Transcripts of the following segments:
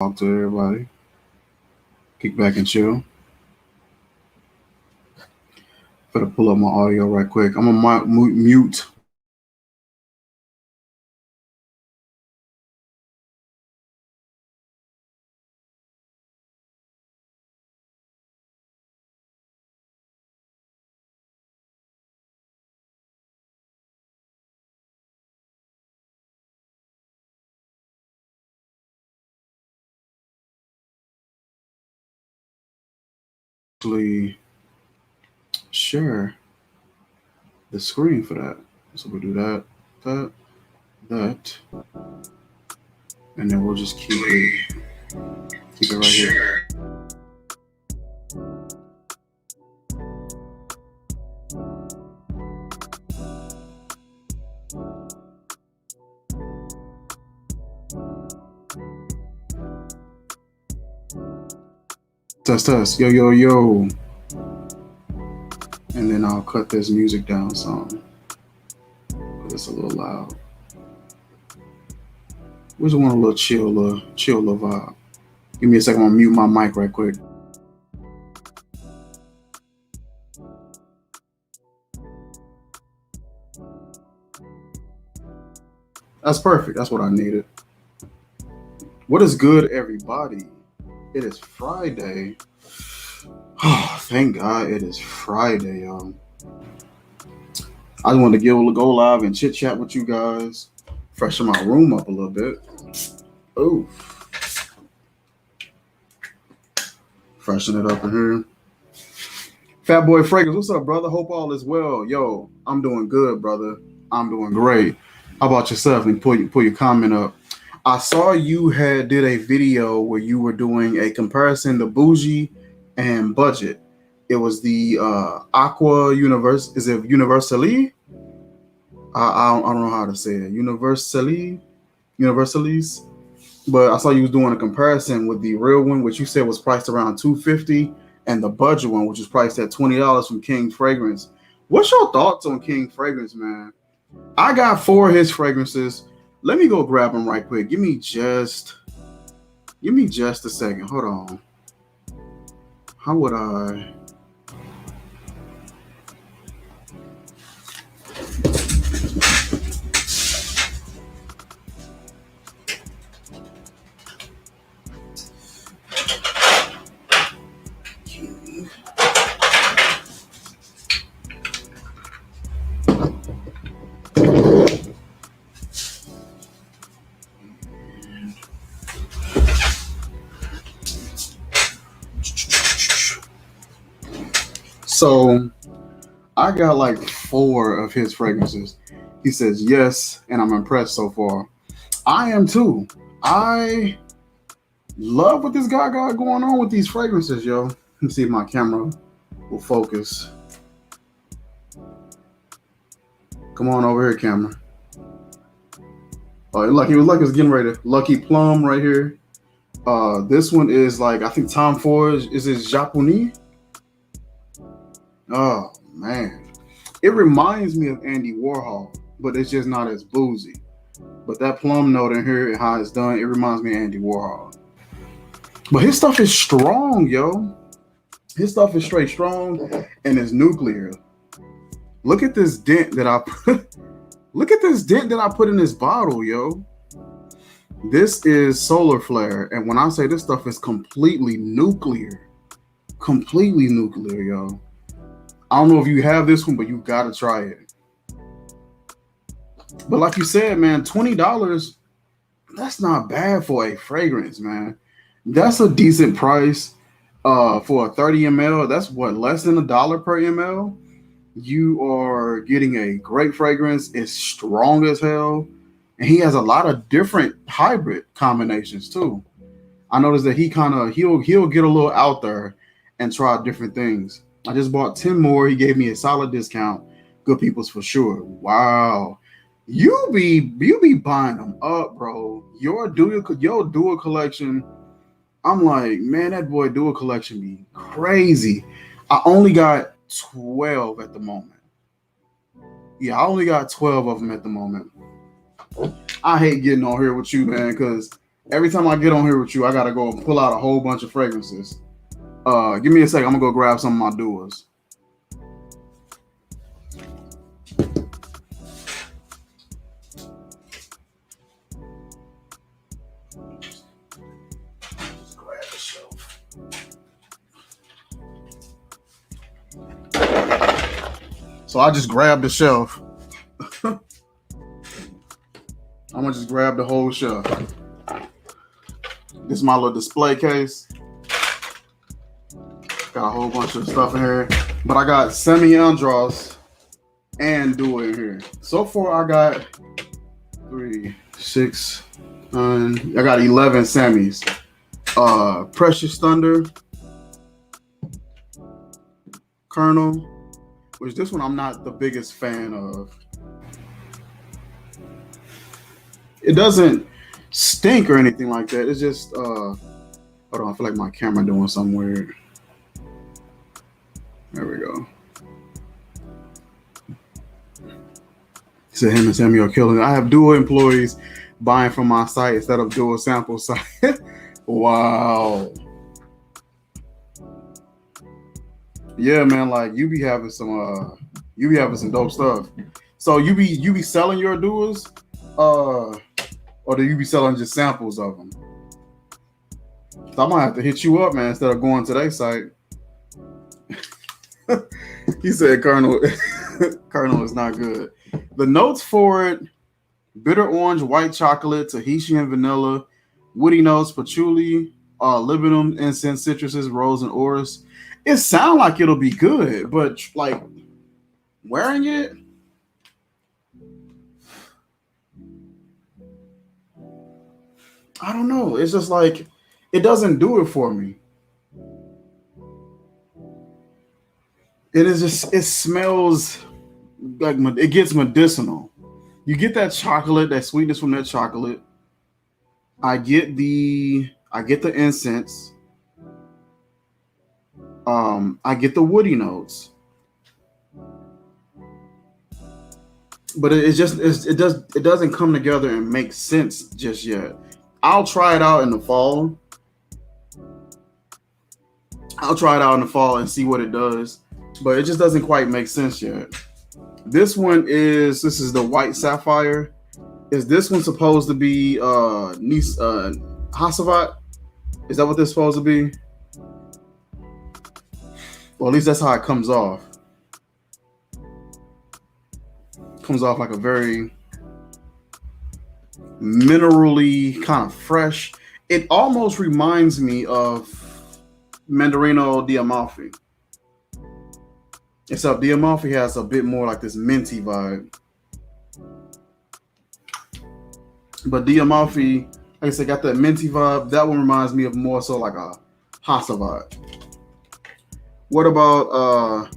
Talk to everybody. Kick back and chill. Better pull up my audio right quick. I'm gonna mute. Actually, share the screen for that. So we do that, that, that, and then we'll just keep it right here. Test, test. Yo, yo, yo. And then I'll cut this music down some. It's a little loud. We just want a little chill little vibe. Give me a second. I'm gonna mute my mic right quick. That's perfect. That's what I needed. What is good, everybody? It is Friday. Oh, thank God it is Friday, y'all. I just wanted to go live and chit chat with you guys, freshen my room up a little bit. Oh, freshen it up in here. Fat Boy Fragrance, what's up, brother? Hope all is well. Yo, I'm doing good, brother. I'm doing great. How about yourself? And pull your comment up. I saw you did a video where you were doing a comparison to Bougie and Budget. It was the Aqua Universe. Is it Universally? I don't know how to say it. Universalis. But I saw you was doing a comparison with the real one, which you said was priced around $250, and the budget one, which is priced at $20 from King Fragrance. What's your thoughts on King Fragrance, man? I got 4 of his fragrances. Let me go grab them right quick. Give me just a second. Hold on. How would I? So I got like 4 of his fragrances. He says yes, and I'm impressed so far. I am too. I love what this guy got going on with these fragrances, yo. Let me see if my camera will focus. Come on over here, camera. He was like it's getting ready. Lucky Plum right here. This one is like, I think Tom Ford is his Japonais. Oh man, it reminds me of Andy Warhol, but it's just not as boozy. But that plum note in here and how it's done, it reminds me of Andy Warhol. But his stuff is strong, yo. His stuff is straight strong and it's nuclear. Look at this dent that I put. Look at this dent that I put in this bottle, yo. This is Solar Flare, and when I say this stuff is completely nuclear, yo. I don't know if you have this one, but you gotta try it. But like you said, man, $20, that's not bad for a fragrance, man. That's a decent price for a 30 ml. That's what, less than $1 per ml. You are getting a great fragrance. It's strong as hell. And he has a lot of different hybrid combinations too. I noticed that he'll get a little out there and try different things. I just bought 10 more. He gave me a solid discount. Good people's for sure. Wow. You be buying them up, bro. Your dual collection. I'm like, man, that boy dual collection be crazy. I only got 12 at the moment. Yeah, I only got 12 of them at the moment. I hate getting on here with you, man, because Every time I get on here with you, I gotta go and pull out a whole bunch of fragrances. Give me a second. I'm gonna go grab some of my duos. So I just grabbed the shelf. I'm gonna just grab the whole shelf. This is my little display case. Got a whole bunch of stuff in here. But I got Semi Andros and Duo in here. So far I got 3, 6, 9. I got 11 Sammys. Precious Thunder, Colonel, which this one I'm not the biggest fan of. It doesn't stink or anything like that. It's just hold on, I feel like my camera doing something weird. There we go. He said him and Samuel are killing it. I have Duo employees buying from my site instead of Duo sample site. Wow. Yeah, man, like you be having some dope stuff. So you be selling your Duos, or do you be selling just samples of them? So I might have to hit you up, man, instead of going to their site. He said Colonel Colonel is not good. The notes for it: bitter orange, white chocolate, Tahitian vanilla, woody notes, patchouli, libidum, incense, citruses, rose, and orris. It sounds like it'll be good, but like wearing it, I don't know. It's just like it doesn't do it for me. It smells like it gets medicinal. You get that chocolate, that sweetness from that chocolate. I get the incense. I get the woody notes, but it doesn't come together and make sense just yet. I'll try it out in the fall. And see what it does, but it just doesn't quite make sense yet. This is the white sapphire. Is this one supposed to be Hasavat? Is that what this is supposed to be? Well, at least that's how it comes off. Comes off like a very minerally, kind of fresh. It almost reminds me of Mandarino di Amalfi. Except di Amalfi has a bit more like this minty vibe. But di Amalfi, like I said, got that minty vibe. That one reminds me of more so like a Hasavat. What about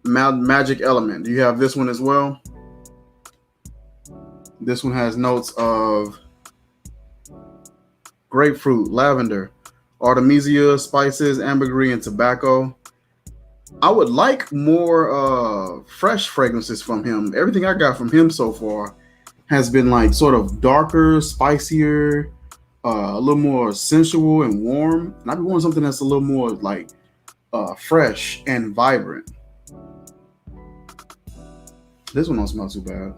Magic Element? Do you have this one as well? This one has notes of grapefruit, lavender, artemisia, spices, ambergris, and tobacco. I would like more fresh fragrances from him. Everything I got from him so far has been like sort of darker, spicier, a little more sensual and warm. And I be wanting something that's a little more like fresh and vibrant. This one don't smell too bad.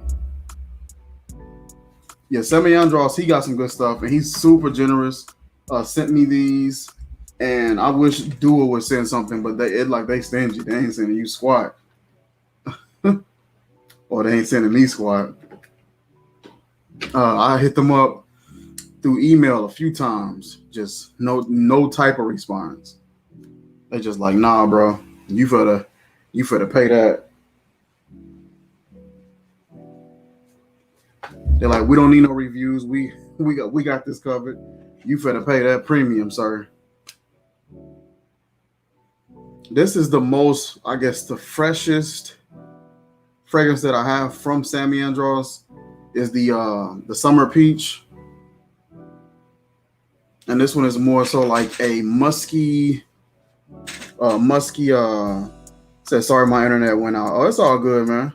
Yeah, Semi Andros, he got some good stuff, and he's super generous. Sent me these, and I wish Duo would send something, but they stingy. They ain't sending you squat, or they ain't sending me squat. I hit them up through email a few times, just no type of response. They just like, nah, bro, you for to pay that. They're like, we don't need no reviews. We got this covered. You for to pay that premium, sir. This is the most, I guess, the freshest fragrance that I have from Semi Andros is the Summer Peach. And this one is more so like a musky, said, sorry, my internet went out. Oh, it's all good, man.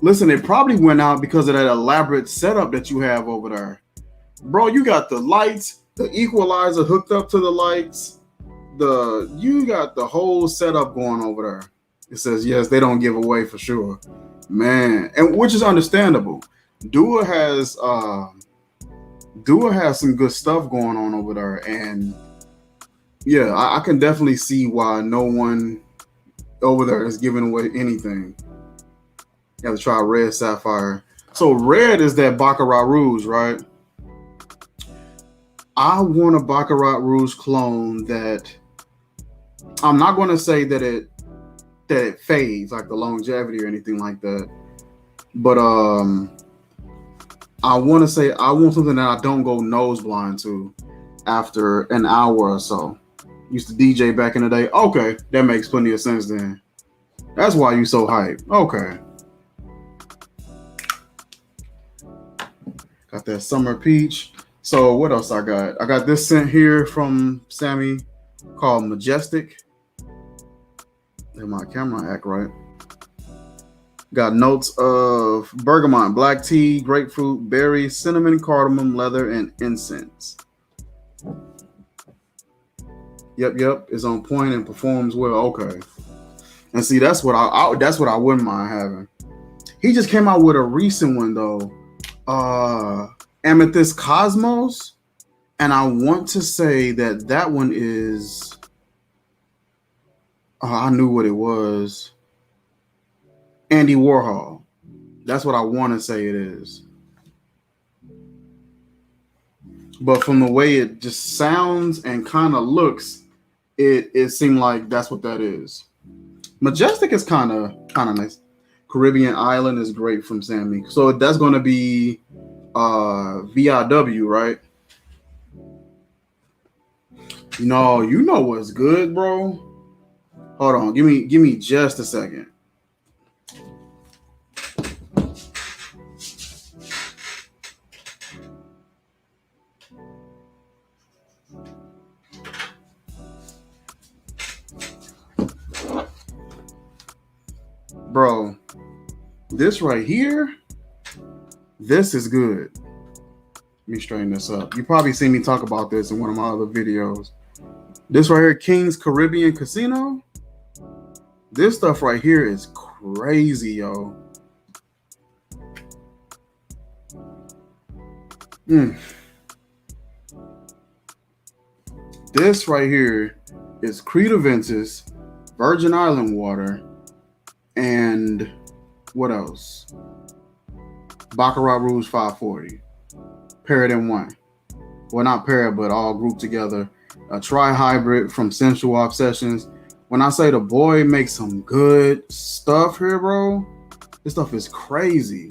Listen, it probably went out because of that elaborate setup that you have over there. Bro, you got the lights, the equalizer hooked up to the lights. You got the whole setup going over there. It says yes, they don't give away for sure, man, and which is understandable. Dua has Dua has some good stuff going on over there, and yeah, I can definitely see why no one over there is giving away anything. You have to try Red Sapphire. So red is that Baccarat Rouge, right? I want a Baccarat Rouge clone that I'm not going to say that it fades like the longevity or anything like that, but I want to say I want something that I don't go nose blind to after an hour or so. Used to DJ back in the day. Okay, that makes plenty of sense then. That's why you so hype. Okay. Got that summer peach. So what else I got? I got this scent here from Sammy called Majestic. Let my camera act right. Got notes of bergamot, black tea, grapefruit, berry, cinnamon, cardamom, leather, and incense. Yep, is on point and performs well. Okay, and see that's what I wouldn't mind having. He just came out with a recent one though, Amethyst Cosmos, and I want to say that one is. I knew what it was. Andy Warhol. That's what I want to say it is. But from the way it just sounds and kind of looks, it seemed like that's what that is. Majestic is kind of nice. Caribbean Island is great from Sammy. So that's going to be VIW, right? You know what's good, bro? Hold on, give me just a second. Bro, this right here, this is good. Let me straighten this up. You probably seen me talk about this in one of my other videos. This right here, King's Caribbean Casino. This stuff right here is crazy, yo. This right here is Creed Aventus, Virgin Island water, and what else? Baccarat Rouge 540. Paired in one. Well, not paired, but all grouped together. A tri-hybrid from Sensual Obsessions. When I say the boy makes some good stuff here, bro, this stuff is crazy.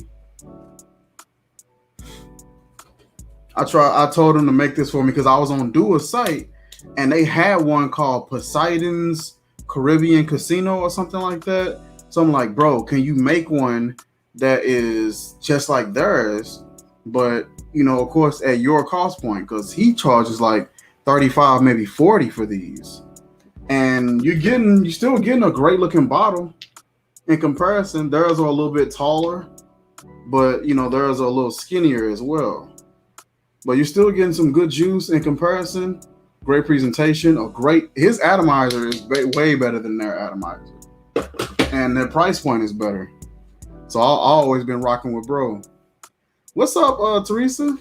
I told him to make this for me because I was on Dua's site and they had one called Poseidon's Caribbean Casino or something like that. So I'm like, bro, can you make one that is just like theirs, but of course at your cost point, because he charges like 35, maybe 40 for these. And you're still getting a great looking bottle. In comparison, theirs are a little bit taller, but theirs are a little skinnier as well. But you're still getting some good juice in comparison. Great presentation. His atomizer is way better than their atomizer, and their price point is better. So I've always been rocking with bro. What's up, Teresa?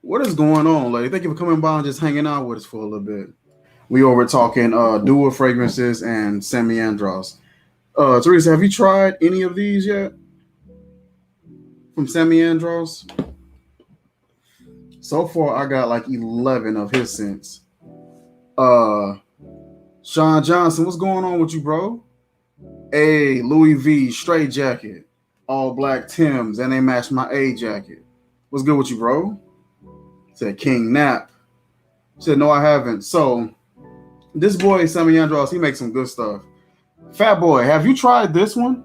What is going on, lady? Thank you for coming by and just hanging out with us for a little bit. We over talking Dua fragrances and Sammy Andros. Teresa, have you tried any of these yet? From Sammy Andros? So far, I got like 11 of his scents. Sean Johnson, what's going on with you, bro? Hey, Louis V, straight jacket. All black Timbs, and they match my A jacket. What's good with you, bro? Said King Nap. Said, no, I haven't. So, this boy, Sammy Andros, he makes some good stuff. Fat Boy, have you tried this one?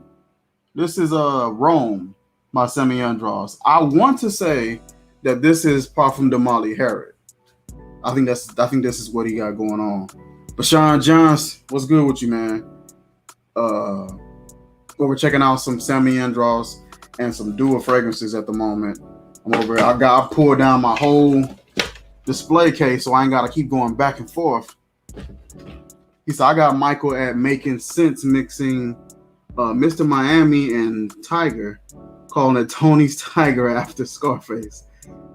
This is Rome by Sammy Andros. I want to say that this is Parfum de Molly Harrod. I think this is what he got going on. But Sean Johnson, what's good with you, man? We're checking out some Sammy Andros. and some dual fragrances at the moment. I'm over here. I pulled down my whole display case so I ain't gotta keep going back and forth. He said I got Michael at Making Sense mixing Mr. Miami and Tiger, calling it Tony's Tiger after Scarface.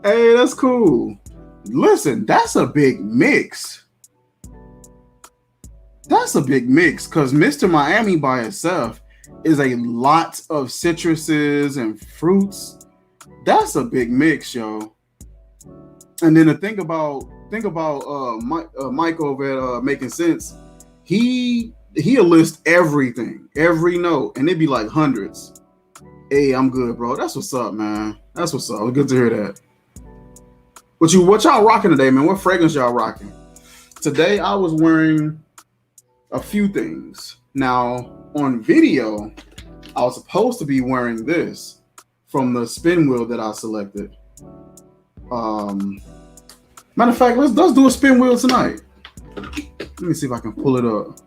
Hey, that's cool. Listen, that's a big mix. That's a big mix because Mr. Miami by itself is a lot of citruses and fruits. That's a big mix, yo. And then to think about Mike over at Making Sense, he'll list everything, every note, and it'd be like hundreds. Hey, I'm good, bro. That's what's up, man. That's what's up. Good to hear that. What y'all rocking today, man? What fragrance y'all rocking? Today I was wearing a few things. Now on video, I was supposed to be wearing this from the spin wheel that I selected. Matter of fact, let's do a spin wheel tonight. Let me see if I can pull it up.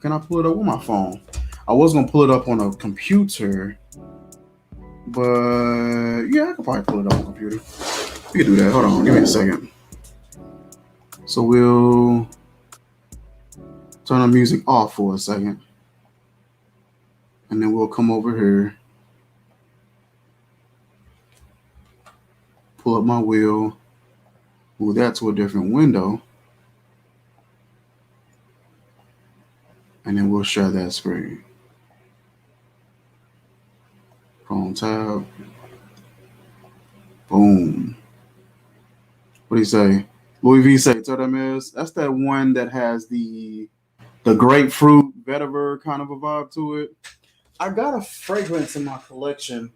Can I pull it up with my phone? I was gonna pull it up on a computer, but yeah, I could probably pull it up on a computer. We can do that. Hold on, give me a second. So we'll turn the music off for a second, and then we'll come over here, pull up my wheel, move that to a different window, and then we'll share that screen. Chrome tab. Boom. What do you say? Louis V say, that's that one that has the grapefruit vetiver kind of a vibe to it. I got a fragrance in my collection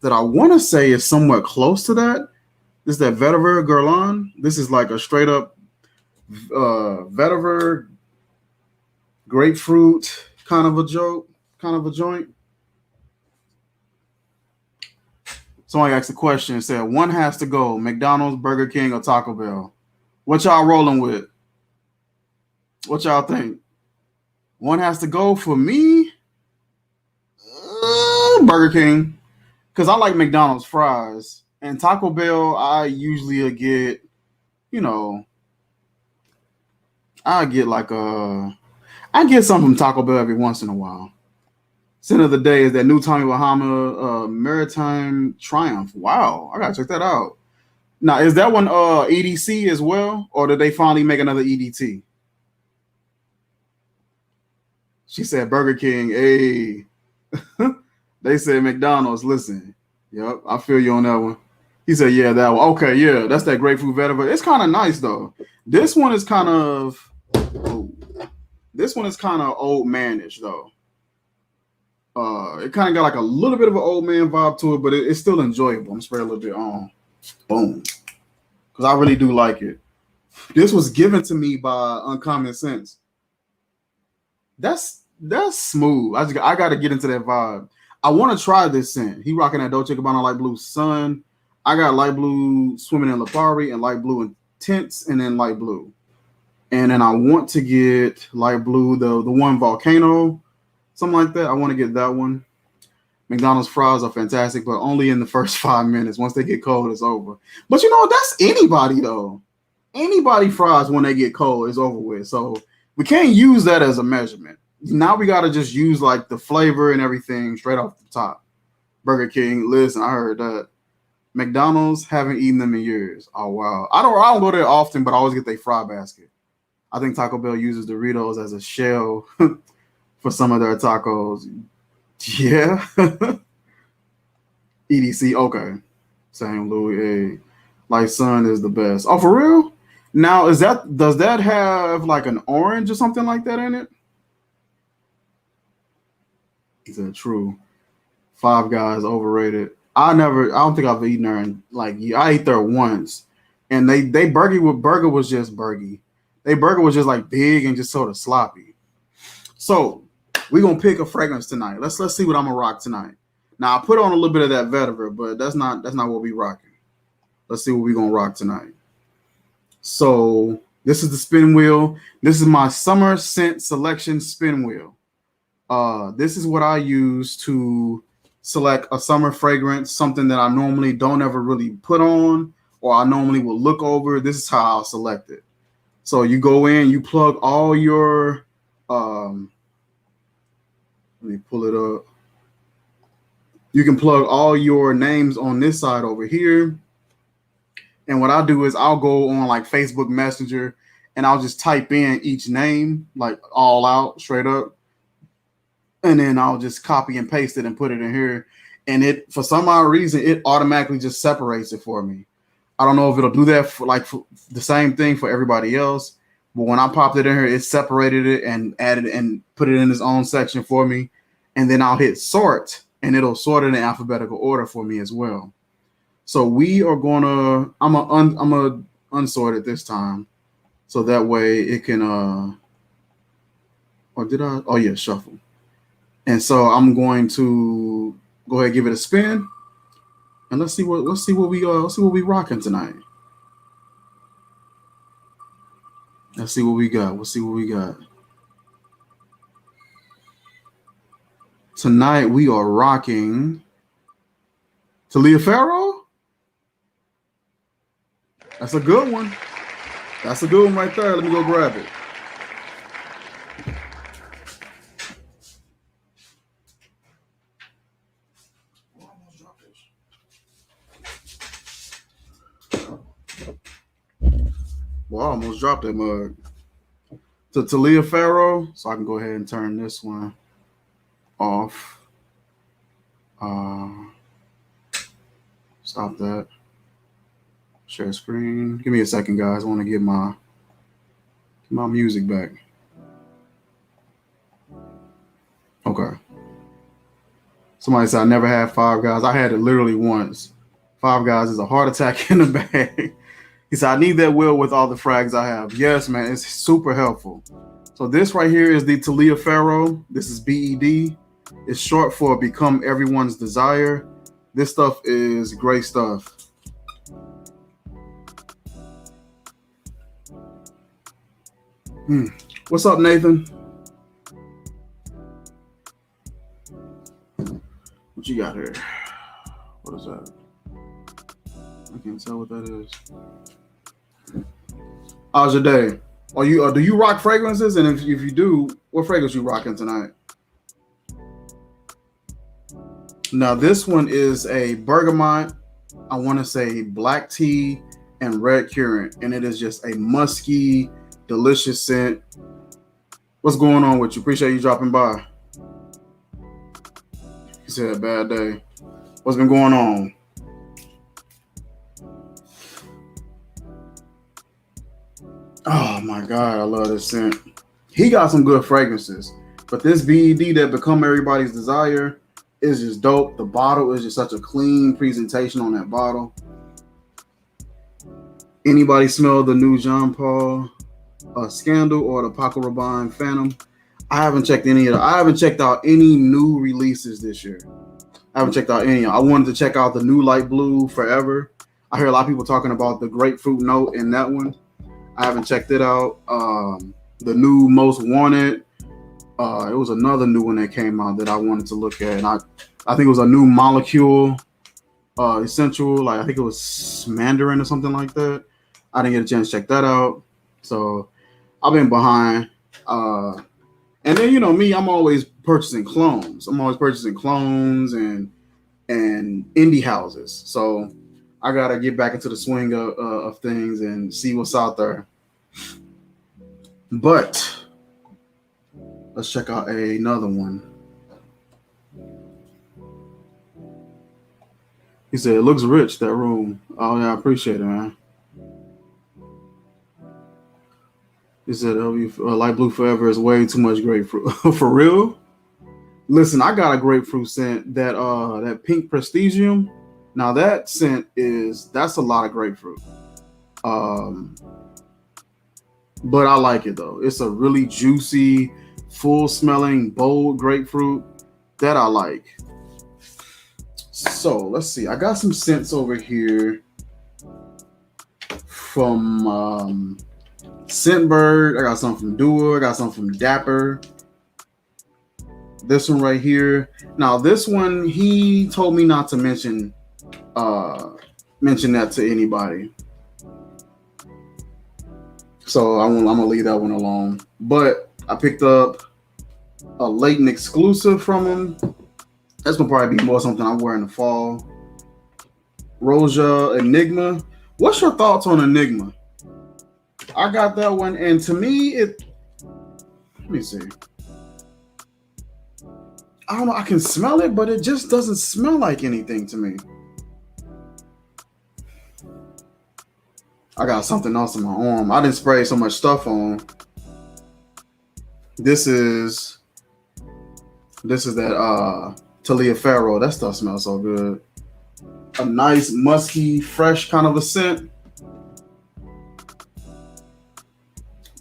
that I want to say is somewhat close to that. This is that vetiver Guerlain. This is like a straight up vetiver grapefruit kind of a joint. Somebody asked a question and said, one has to go, McDonald's, Burger King, or Taco Bell. What y'all rolling with? What y'all think? One has to go for me, Burger King, because I like McDonald's fries. And Taco Bell, I usually get, I get something from Taco Bell every once in a while. Center of the day is that new Tommy Bahama Maritime Triumph. Wow, I gotta check that out. Now, is that one EDC as well, or did they finally make another EDT? She said Burger King. Hey, they said McDonald's. Listen, yep, I feel you on that one. He said, yeah, that one. Okay, yeah, that's that grapefruit vetiver. It's kind of nice though. This one is kind of old manish though. It kind of got like a little bit of an old man vibe to it, but it's still enjoyable. I'm spraying a little bit on. Boom. Because I really do like it. This was given to me by Uncommon Sense. That's smooth. I got to get into that vibe. I want to try this scent. He rocking that Dolce & Gabbana light blue sun. I got light blue Swimming in Lipari and light blue Intense and then light blue. And then I want to get light blue, the one Volcano. Something like that. I want to get that one. McDonald's fries are fantastic, but only in the first 5 minutes. Once they get cold, it's over. But that's anybody though. Anybody fries when they get cold is over with. So we can't use that as a measurement. Now we got to just use like the flavor and everything straight off the top. Burger King, listen, I heard that. McDonald's, haven't eaten them in years. Oh wow. I don't go there often, but I always get their fry basket. I think Taco Bell uses Doritos as a shell for some of their tacos. Yeah. EDC, okay. Same Louis. Like Sun is the best. Oh, for real? Now, does that have like an orange or something like that in it? Is that true? Five Guys overrated. I don't think I've eaten there in I ate there once, and they burger was just burgy. They burger was just like big and just sort of sloppy. So we're gonna pick a fragrance tonight. Let's see what I'm gonna rock tonight. Now I put on a little bit of that vetiver, but that's not what we rocking. Let's see what we're gonna rock tonight. So this is the spin wheel. This is my summer scent selection spin wheel. This is what I use to select a summer fragrance, something that I normally don't ever really put on or I normally will look over, this is how I'll select it. So you go in, you plug all your, let me pull it up. You can plug all your names on this side over here. And what I'll do is I'll go on like Facebook Messenger and I'll just type in each name, like all out, straight up. And then I'll just copy and paste it and put it in here. And it, for some odd reason, it automatically just separates it for me. I don't know if it'll do that for the same thing for everybody else. But when I popped it in here, it separated it and added and put it in its own section for me. And then I'll hit sort and it'll sort it in alphabetical order for me as well. So we are gonna, I'm gonna unsort it this time. So that way it can, or did I? Oh yeah, shuffle. And so I'm going to go ahead and give it a spin. And let's see what we rocking tonight. Let's see what we got. We'll see what we got. Tonight we are rocking Taliaferro. That's a good one. That's a good one right there. Let me go grab it. Well, I almost dropped that mug. To Taliaferro, so I can go ahead and turn this one off. Stop that. Share screen. Give me a second, guys. I want to get my music back. Okay. Somebody said I never had Five Guys. I had it literally once. Five Guys is a heart attack in the bag. He said, I need that wheel with all the frags I have. Yes, man, it's super helpful. So this right here is the Taliaferro. This is BED. It's short for Become Everyone's Desire. This stuff is great stuff. What's up, Nathan? What you got here? What is that? I can't tell what that is. How's your day? Are you do you rock fragrances? And if you do, what fragrance you rocking tonight? Now this one is a bergamot. I want to say black tea and red currant, and it is just a musky, delicious scent. What's going on with you? Appreciate you dropping by. You said a bad day. What's been going on? Oh my God, I love this scent. He got some good fragrances, but this BED that Become Everybody's Desire is just dope. The bottle is just such a clean presentation on that bottle. Anybody smell the new Jean Paul Scandal or the Paco Rabanne Phantom? I haven't checked any of them. I haven't checked out any new releases this year. I haven't checked out any. I wanted to check out the new Light Blue Forever. I hear a lot of people talking about the grapefruit note in that one. I haven't checked it out. The new Most Wanted. It was another new one that came out that I wanted to look at. And I think it was a new Molecule Essential. Like I think it was Mandarin or something like that. I didn't get a chance to check that out. So I've been behind. And then, you know, me, I'm always purchasing clones. I'm always purchasing clones and indie houses. So I got to get back into the swing of things and see what's out there. But let's check out another one. He said, it looks rich, that room. Oh, yeah, I appreciate it, man. He said, Light Blue Forever is way too much grapefruit. For real? Listen, I got a grapefruit scent, that Pink Prestigium. Now that scent that's a lot of grapefruit. But I like it though. It's a really juicy, full smelling, bold grapefruit that I like. So let's see. I got some scents over here from Scentbird. I got some from Dua. I got some from Dapper. This one right here. Now this one, he told me not to mention that to anybody. So I'm gonna leave that one alone. But I picked up a Leighton exclusive from him. That's gonna probably be more something I wear in the fall. Roja Enigma. What's your thoughts on Enigma? I got that one, and to me, let me see. I don't know. I can smell it, but it just doesn't smell like anything to me. I got something else in my arm. I didn't spray so much stuff on. This is that Talia Farrow. That stuff smells so good. A nice musky, fresh kind of a scent.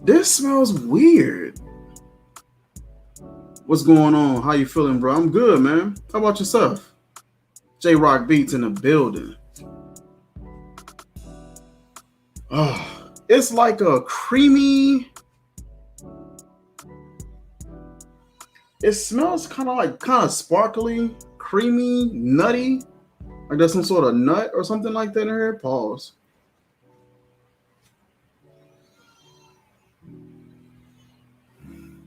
This smells weird. What's going on? How you feeling, bro? I'm good, man. How about yourself? J Rock Beats in the building. Oh, it's like a creamy. It smells kind of sparkly, creamy, nutty. Like there's some sort of nut or something like that in here. Pause.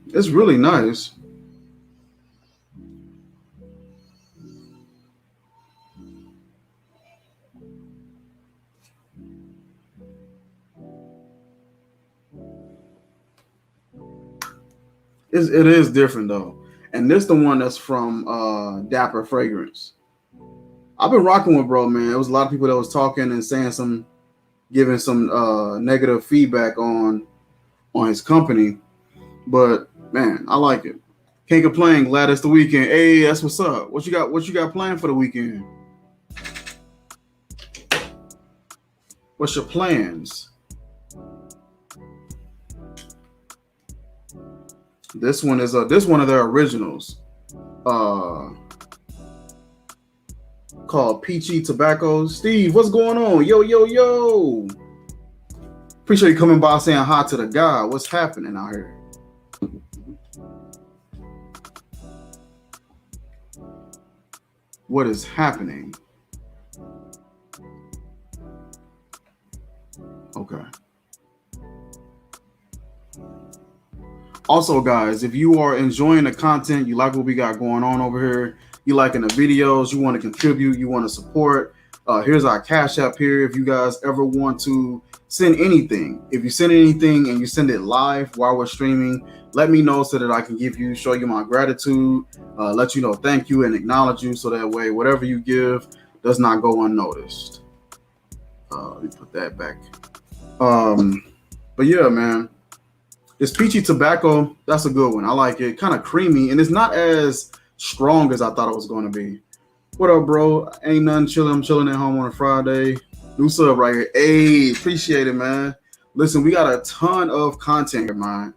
It's really nice. It is different though. And this the one that's from Dapper Fragrance. I've been rocking with bro, man. It was a lot of people that was talking and saying giving some negative feedback on his company. But man, I like it. Can't complain. Glad it's the weekend. Hey, that's what's up. What you got planned for the weekend? What's your plans? This one is one of their originals. Called Peachy Tobacco. Steve, what's going on? Yo, yo, yo. Appreciate you coming by saying hi to the guy. What's happening out here? What is happening? Okay. Also, guys, if you are enjoying the content, you like what we got going on over here, you liking the videos, you want to contribute, you want to support, here's our Cash App here. If you guys ever want to send anything, if you send anything and you send it live while we're streaming, let me know so that I can show you my gratitude, let you know thank you and acknowledge you, so that way whatever you give does not go unnoticed. Let me put that back. But yeah, man. This Peachy Tobacco, that's a good one. I like it. Kind of creamy, and it's not as strong as I thought it was going to be. What up, bro? Ain't nothing chilling. I'm chilling at home on a Friday. New sub right here. Hey, appreciate it, man. Listen, we got a ton of content here, man.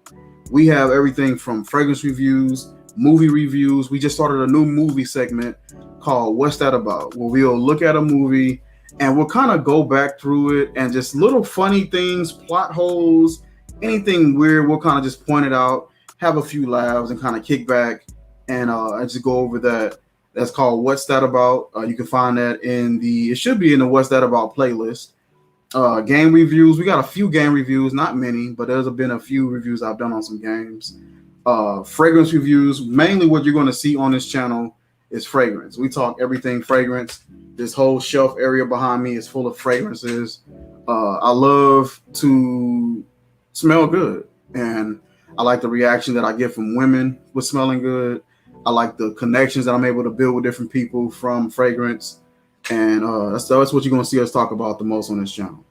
We have everything from fragrance reviews, movie reviews. We just started a new movie segment called What's That About? Where we'll look at a movie and we'll kind of go back through it and just little funny things, plot holes, anything weird, we'll kind of just point it out, have a few laughs, and kind of kick back and just go over that. That's called What's That About? You can find that it should be in the What's That About playlist. Game reviews, we got a few game reviews, not many, but there's been a few reviews I've done on some games. Fragrance reviews, mainly what you're going to see on this channel is fragrance. We talk everything fragrance. This whole shelf area behind me is full of fragrances. I love to smell good, and I like the reaction that I get from women with smelling good. I like the connections that I'm able to build with different people from fragrance, and that's what you're going to see us talk about the most on this channel.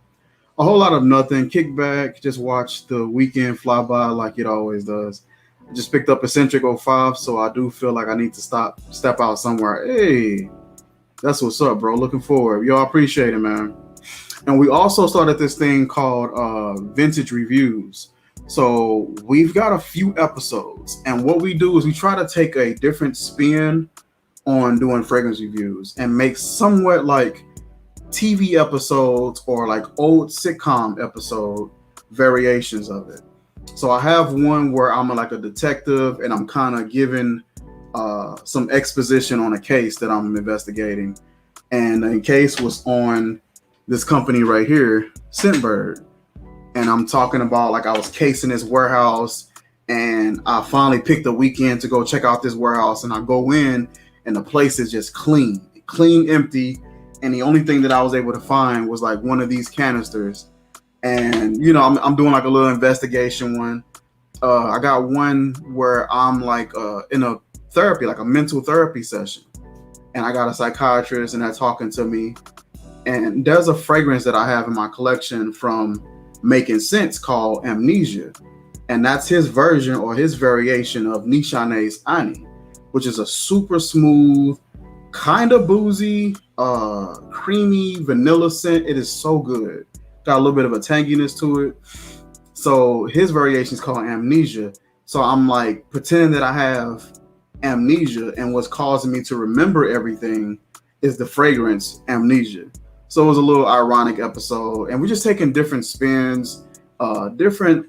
A whole lot of nothing. Kick back, just watch the weekend fly by like it always does. I just picked up Eccentric 05, so I do feel like I need to step out somewhere. Hey, that's what's up, bro. Looking forward. Yo, I appreciate it, man. And we also started this thing called Vintage Reviews. So we've got a few episodes. And what we do is we try to take a different spin on doing fragrance reviews and make somewhat like TV episodes or like old sitcom episode variations of it. So I have one where I'm like a detective and I'm kind of giving some exposition on a case that I'm investigating, and the case was on this company right here, Scentbird. And I'm talking about like I was casing this warehouse, and I finally picked a weekend to go check out this warehouse, and I go in and the place is just clean, empty. And the only thing that I was able to find was like one of these canisters. And, you know, I'm doing like a little investigation one. I got one where I'm like in a therapy, like a mental therapy session. And I got a psychiatrist and they're talking to me. And there's a fragrance that I have in my collection from Making Sense called Amnesia. And that's his version or his variation of Nishane's Ani, which is a super smooth, kind of boozy, creamy vanilla scent. It is so good. Got a little bit of a tanginess to it. So his variation is called Amnesia. So I'm like pretending that I have amnesia, and what's causing me to remember everything is the fragrance Amnesia. So it was a little ironic episode, and we're just taking different spins, different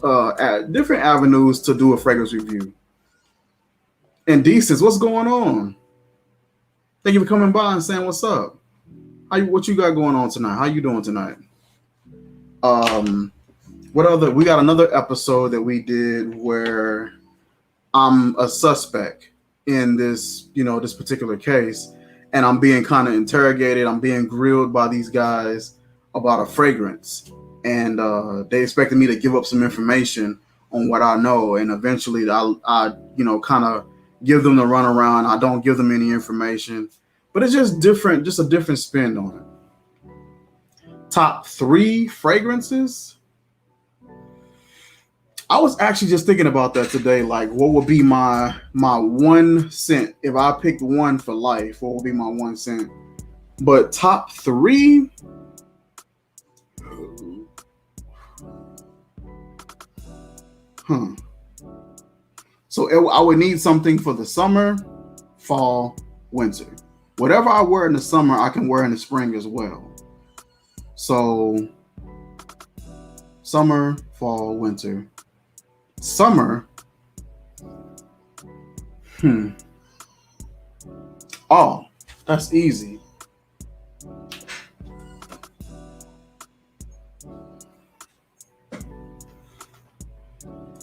avenues to do a fragrance review. And Decence, what's going on? Thank you for coming by and saying what's up. What you got going on tonight? How you doing tonight? What other? We got another episode that we did where I'm a suspect in this, this particular case, and I'm being kind of interrogated. I'm being grilled by these guys about a fragrance, and they expected me to give up some information on what I know, and eventually I kind of give them the runaround. I don't give them any information, but it's just different, just a different spin on it. Top 3 fragrances. I was actually just thinking about that today. Like, what would be my one scent if I picked one for life? What would be my one scent? But top 3. So I would need something for the summer, fall, winter. Whatever I wear in the summer, I can wear in the spring as well. So summer, fall, winter. Summer. Oh, that's easy.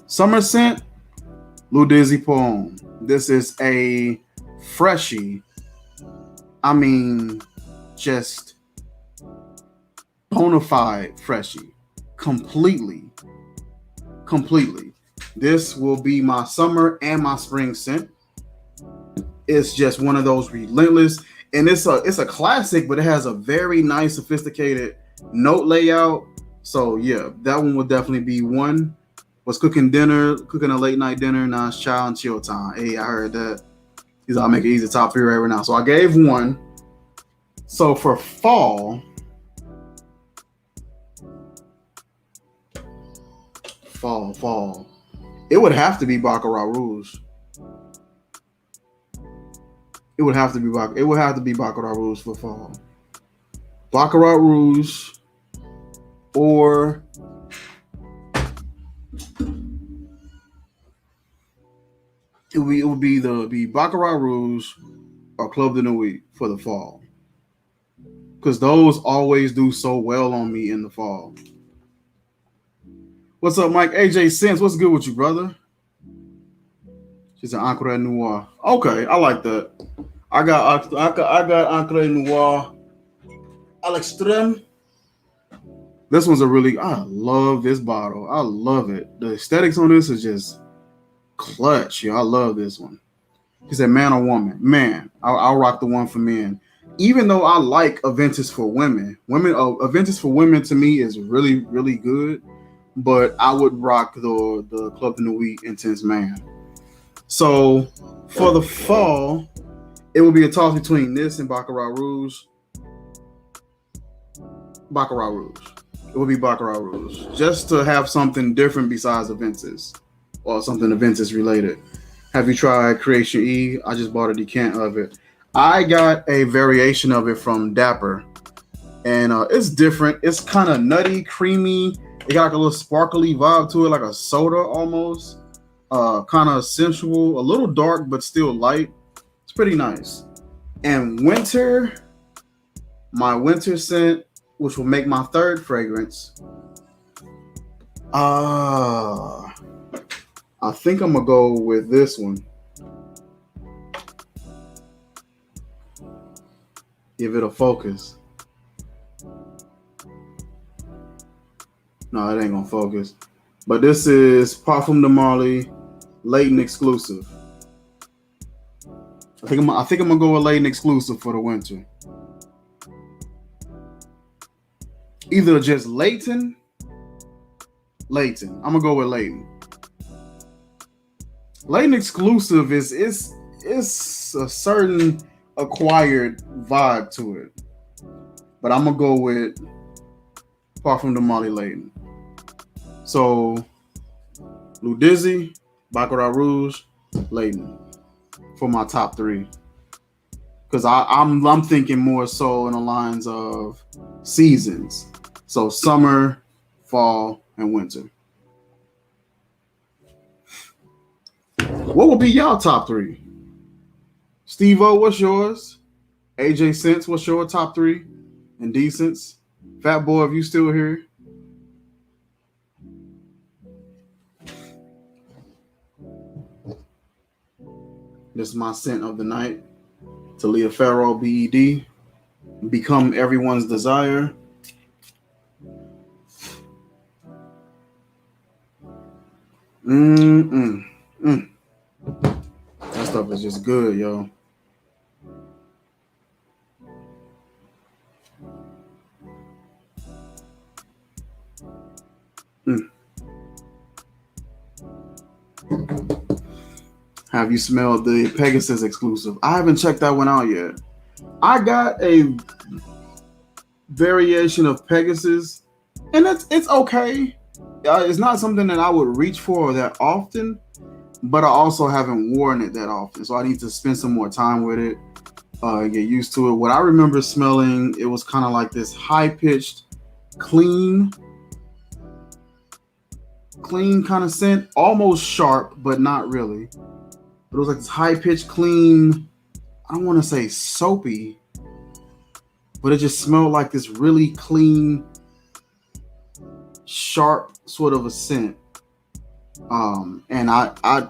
Summer scent, L'Eau des Épaules. This is a freshie. I mean, just bona fide freshie. Completely. This will be my summer and my spring scent. It's just one of those relentless, and it's a classic, but it has a very nice, sophisticated note layout. So yeah, that one will definitely be one. Was cooking a late night dinner. Now it's child and chill time. Hey, I heard that. I'll make it easy top 3 right now. So I gave one. So for fall, it would have to be Baccarat Rouge. It would have to be Baccarat Rouge for fall. Baccarat Rouge, or it would be Baccarat Rouge or Club de Nuit for the fall, because those always do so well on me in the fall. What's up, Mike? AJ Sense, what's good with you, brother? She's an Ancre Noir. Okay, I like that. I got Ancre Noir à l'extrême. This one's I love this bottle. I love it. The aesthetics on this is just clutch. Yeah, I love this one. He said, man or woman? Man, I'll rock the one for men. Even though I like Aventus for women. Aventus for women to me is really, really good. But I would rock the Club de Nuit Intense Man. So for the fall, it would be a toss between this and Baccarat Rouge. It would be Baccarat Rouge. Just to have something different besides Aventus, or something Aventus related. Have you tried Creation E? I just bought a decant of it. I got a variation of it from Dapper. And it's different. It's kind of nutty, creamy. It got like a little sparkly vibe to it, like a soda almost. kind of sensual, a little dark but still light. It's pretty nice. And winter, my winter scent, which will make my third fragrance. I think I'm gonna go with this one. Give it a focus. No, it ain't gonna focus. But this is Parfum de Marly Layton exclusive. I think I'm gonna go with Layton exclusive for the winter. Either just Layton. I'm gonna go with Layton. Layton exclusive is a certain acquired vibe to it, but I'm gonna go with Parfum de Marly Layton. So Ludizzi, Baccarat Rouge, Layton for my top three. Because I'm thinking more so in the lines of seasons. So summer, fall, and winter. What would be y'all top three? Steve-O, what's yours? AJ Sense, what's your top three? Indecents. Fat Boy, if you still here. This is my scent of the night. Talia Farrow, BED. Become Everyone's Desire. That stuff is just good, yo. Have you smelled the Pegasus exclusive? I haven't checked that one out yet. I got a variation of Pegasus, and it's okay. It's not something that I would reach for that often, but I also haven't worn it that often, so I need to spend some more time with it, get used to it. What I remember smelling, it was kind of like this high-pitched, clean kind of scent, almost sharp, but not really. It was like this high-pitched, clean, I don't want to say soapy, but it just smelled like this really clean, sharp sort of a scent. And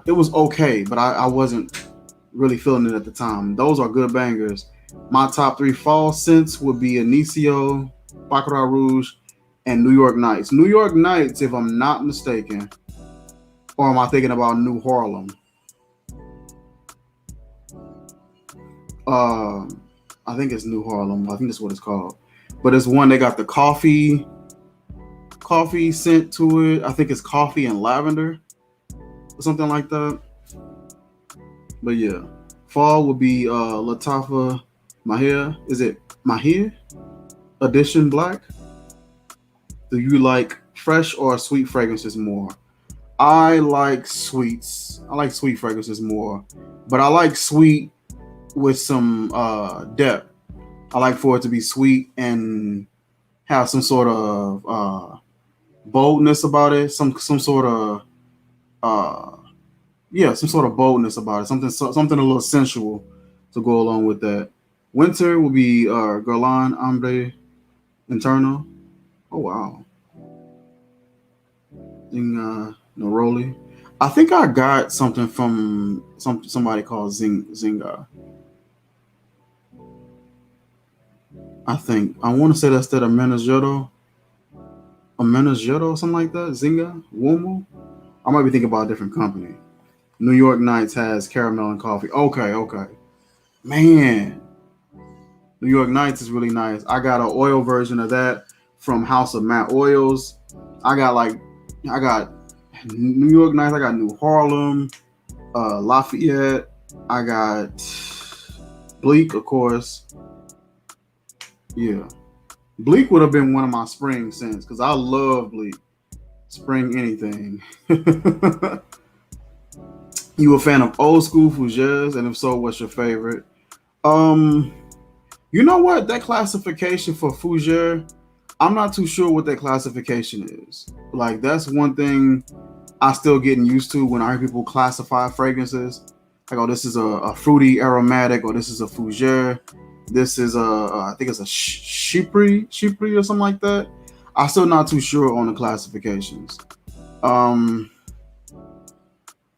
it was okay, but I wasn't really feeling it at the time. Those are good bangers. My top three fall scents would be Inicio, Baccarat Rouge, and New York Nights. New York Nights, if I'm not mistaken, or am I thinking about New Harlem? I think it's New Harlem. I think that's what it's called. But it's one, they got the coffee scent to it. I think it's coffee and lavender or something like that. But yeah, fall would be Lattafa Mahir. Is it Mahir Edition Black? Do you like fresh or sweet fragrances more? I like sweets. I like sweet fragrances more, but I like sweet with some depth. I like for it to be sweet and have some sort of boldness about it. Some sort of some sort of boldness about it. Something a little sensual to go along with that. Winter will be Guerlain Ambre Internal. Oh wow. Neroli. I think I got something from somebody called Zinga. I want to say that's that a Meneggetto, something like that. Zinga, Womo. I might be thinking about a different company. New York Nights has caramel and coffee. Okay. Man, New York Nights is really nice. I got an oil version of that from House of Matte Oils. I got New York Nights. I got New Harlem, Lafayette. I got Bleak, of course. Yeah, Bleak would have been one of my spring scents because I love Bleak. Spring anything. You a fan of old school fougères? And if so, what's your favorite? You know what? That classification for fougère, I'm not too sure what that classification is. Like, that's one thing I still getting used to when I hear people classify fragrances. Like, oh, this is a fruity aromatic, or this is a fougere. This is I think it's a Chypre or something like that. I'm still not too sure on the classifications. Um,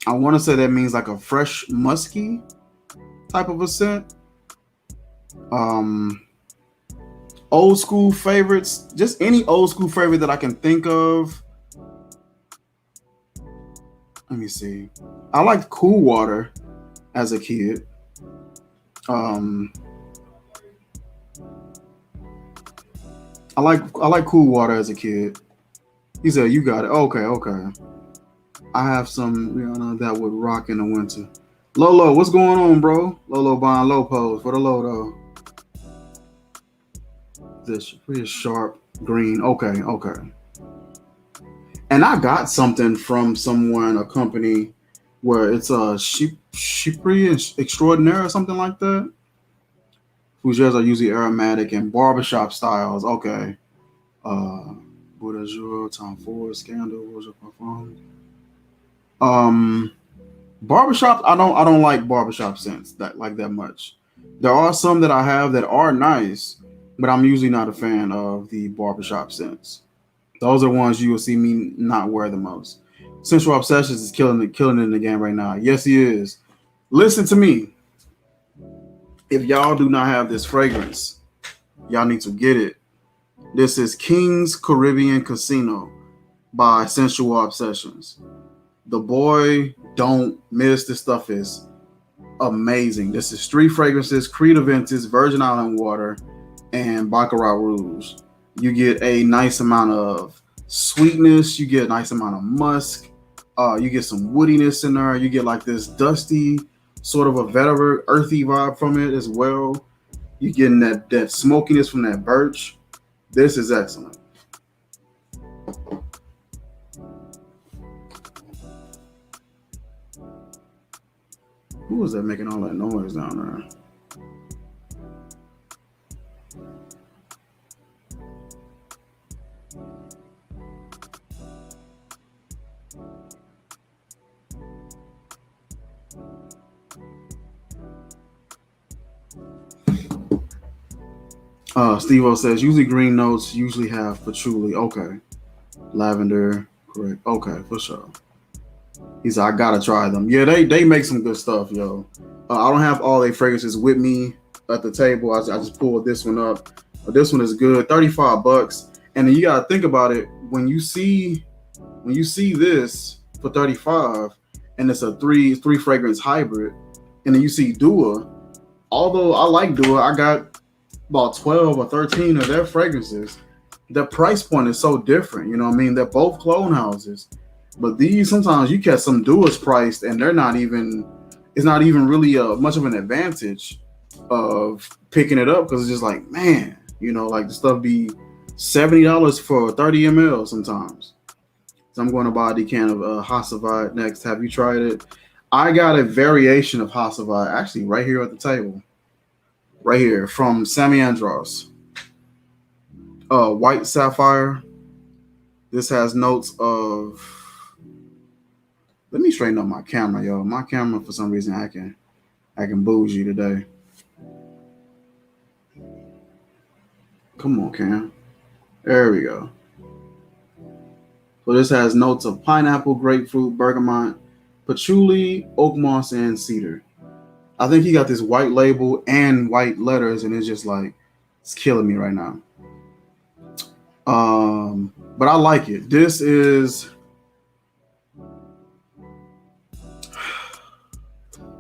I want to say that means like a fresh musky type of a scent. Um, Old school favorites, just any old school favorite that I can think of. Let me see. I liked Cool Water as a kid. Um, I like Cool Water as a kid. He said, "You got it." Okay, okay. I have some that would rock in the winter. Lolo, what's going on, bro? Lolo buying low pose for the low though. This pretty sharp green. Okay, okay. And I got something from someone, a company, where it's a Chypre extraordinaire or something like that. Fougères are usually aromatic and barbershop styles. Okay. Uh, Buddha Jour, Tom Ford, Scandal, Rouge Parfum. Um, Barbershop. I don't like barbershop scents that much. There are some that I have that are nice, but I'm usually not a fan of the barbershop scents. Those are ones you will see me not wear the most. Sensual Obsessions is killing it in the game right now. Yes, he is. Listen to me. If y'all do not have this fragrance, y'all need to get it. This is King's Caribbean Casino by Sensual Obsessions. The boy don't miss. This stuff is amazing. This is three fragrances: Creed Aventus, Virgin Island Water, and Baccarat Rouge. You get a nice amount of sweetness. You get a nice amount of musk. You get some woodiness in there. You get like this dusty, sort of a vetiver, earthy vibe from it as well. You getting that smokiness from that birch. This is excellent. Who was that making all that noise down there? Steve O says usually green notes usually have patchouli. Okay. Lavender. Correct. Okay, for sure. He said I gotta try them. Yeah, they make some good stuff, yo. I don't have all their fragrances with me at the table. I just pulled this one up. But this one is good. 35 bucks. And then you gotta think about it. When you see this for 35 and it's a three fragrance hybrid, and then you see Dua, although I like Dua, I got about 12 or 13 of their fragrances. The price point is so different. You know what I mean? They're both clone houses. But these, sometimes you catch some Duas priced and it's not even really much of an advantage of picking it up, because it's just like, man, like the stuff be $70 for 30 ml sometimes. So I'm going to buy a decan of Hasselblad next. Have you tried it? I got a variation of Hasselblad actually right here at the table. Right here from Sammy Andros. White Sapphire. This has notes of. Let me straighten up my camera, yo. My camera, for some reason, acting bougie today. Come on, Cam. There we go. So this has notes of pineapple, grapefruit, bergamot, patchouli, oak moss, and cedar. I think he got this white label and white letters, and it's just like it's killing me right now. But I like it. This is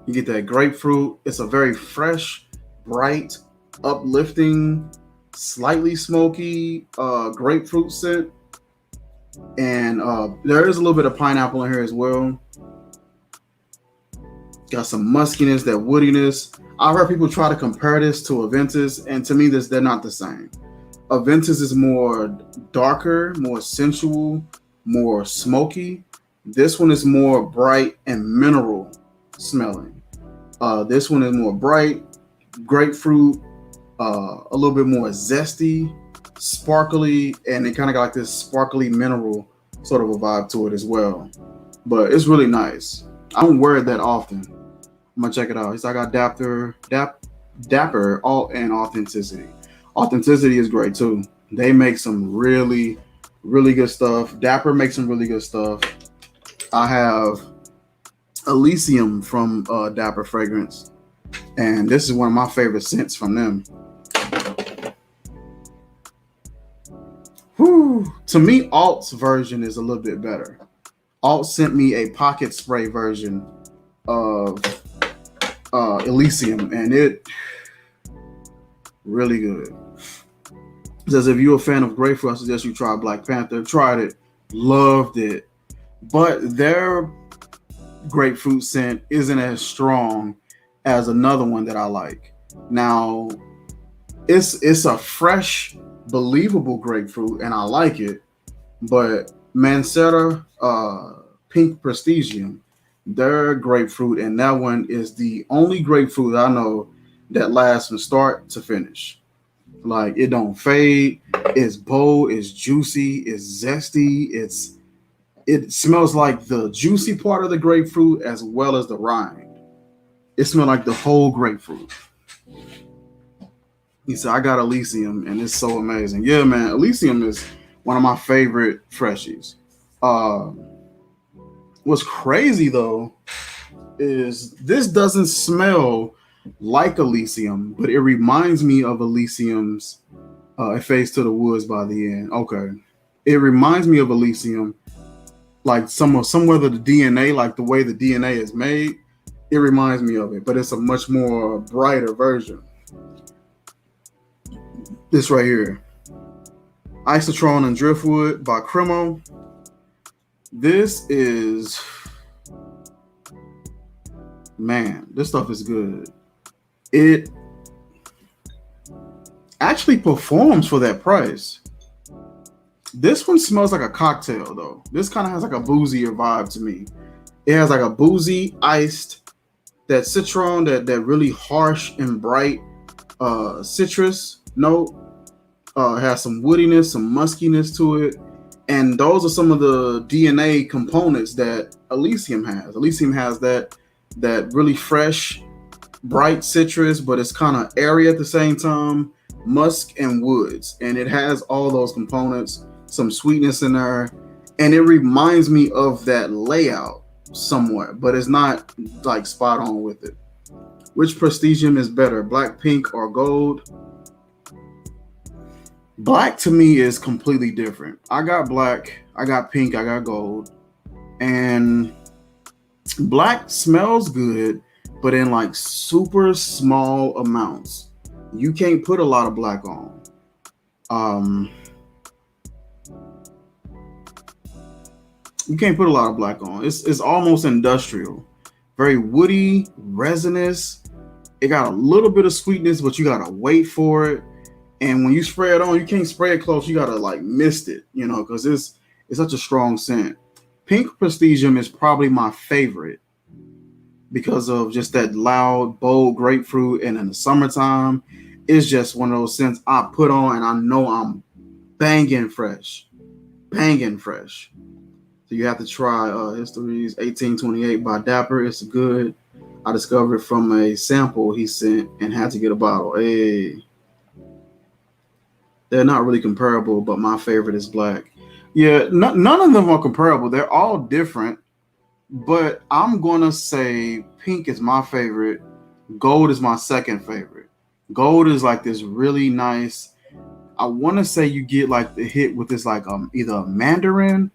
you get that grapefruit. It's a very fresh, bright, uplifting, slightly smoky grapefruit scent, and there is a little bit of pineapple in here as well. Got some muskiness, that woodiness. I've heard people try to compare this to Aventus, and to me, they're not the same. Aventus is more darker, more sensual, more smoky. This one is more bright and mineral smelling. This one is more bright, grapefruit, a little bit more zesty, sparkly, and it kind of got like this sparkly mineral sort of a vibe to it as well. but it's really nice. I don't wear it that often. I'm gonna check it out. I got Dapper, all and Authenticity. Authenticity is great too. They make some really, really good stuff. Dapper makes some really good stuff. I have Elysium from Dapper Fragrance, and this is one of my favorite scents from them. Whew. To me, Alt's version is a little bit better. Alt sent me a pocket spray version of Elysium, and it really good. It says if you're a fan of grapefruit, I suggest you try Black Panther. Tried it, loved it, but their grapefruit scent isn't as strong as another one that I like. Now, it's a fresh, believable grapefruit, and I like it. But Mancera Pink Prestigium, their grapefruit, and that one is the only grapefruit I know that lasts from start to finish. Like it don't fade. It's bold. It's juicy. It's zesty. It smells like the juicy part of the grapefruit as well as the rind. It smells like the whole grapefruit. He said, I got Elysium and it's so amazing. Yeah, man. Elysium is one of my favorite freshies. Uh, what's crazy though is this doesn't smell like Elysium, but it reminds me of Elysium's It Fades to the Woods by the End. Okay. It reminds me of Elysium, like somewhere the DNA, like the way the DNA is made, it reminds me of it, but it's a much more brighter version. This right here, Isotron and Driftwood by Cremo. This is, man, this stuff is good. It actually performs for that price. This one smells like a cocktail though. This kind of has like a boozier vibe to me. It has like a boozy, iced, that citron, that really harsh and bright citrus note. Has some woodiness, some muskiness to it. And those are some of the DNA components that Elysium has. Elysium has that really fresh, bright citrus, but it's kind of airy at the same time, musk and woods. And it has all those components, some sweetness in there. And it reminds me of that layout somewhat, but it's not like spot on with it. Which Prestigium is better, black, pink, or gold? Black to me is completely different. I got black, I got pink, I got gold. And black smells good, but in like super small amounts. You can't put a lot of black on. You can't put a lot of black on. It's almost industrial. Very woody, resinous. It got a little bit of sweetness, but you gotta wait for it. And when you spray it on, you can't spray it close. You gotta like mist it, because it's such a strong scent. Pink Prestigium is probably my favorite because of just that loud, bold grapefruit. And in the summertime, it's just one of those scents I put on and I know I'm banging fresh. Banging fresh. So you have to try History's 1828 by Dapper. It's good. I discovered it from a sample he sent and had to get a bottle. Hey. They're not really comparable, but my favorite is black. Yeah, none of them are comparable. They're all different, but I'm going to say pink is my favorite. Gold is my second favorite. Gold is like this really nice. I want to say you get like the hit with this like either a mandarin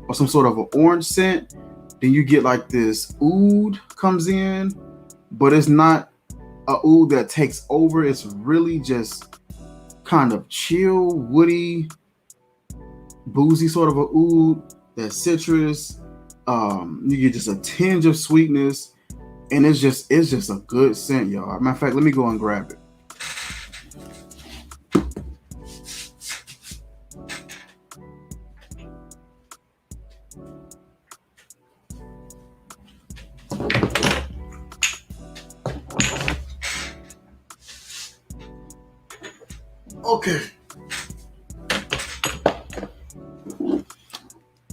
or some sort of an orange scent. Then you get like this oud comes in, but it's not a oud that takes over. It's really just kind of chill, woody, boozy sort of a oud, that citrus. You get just a tinge of sweetness, and it's just a good scent, y'all. Matter of fact, let me go and grab it. Okay.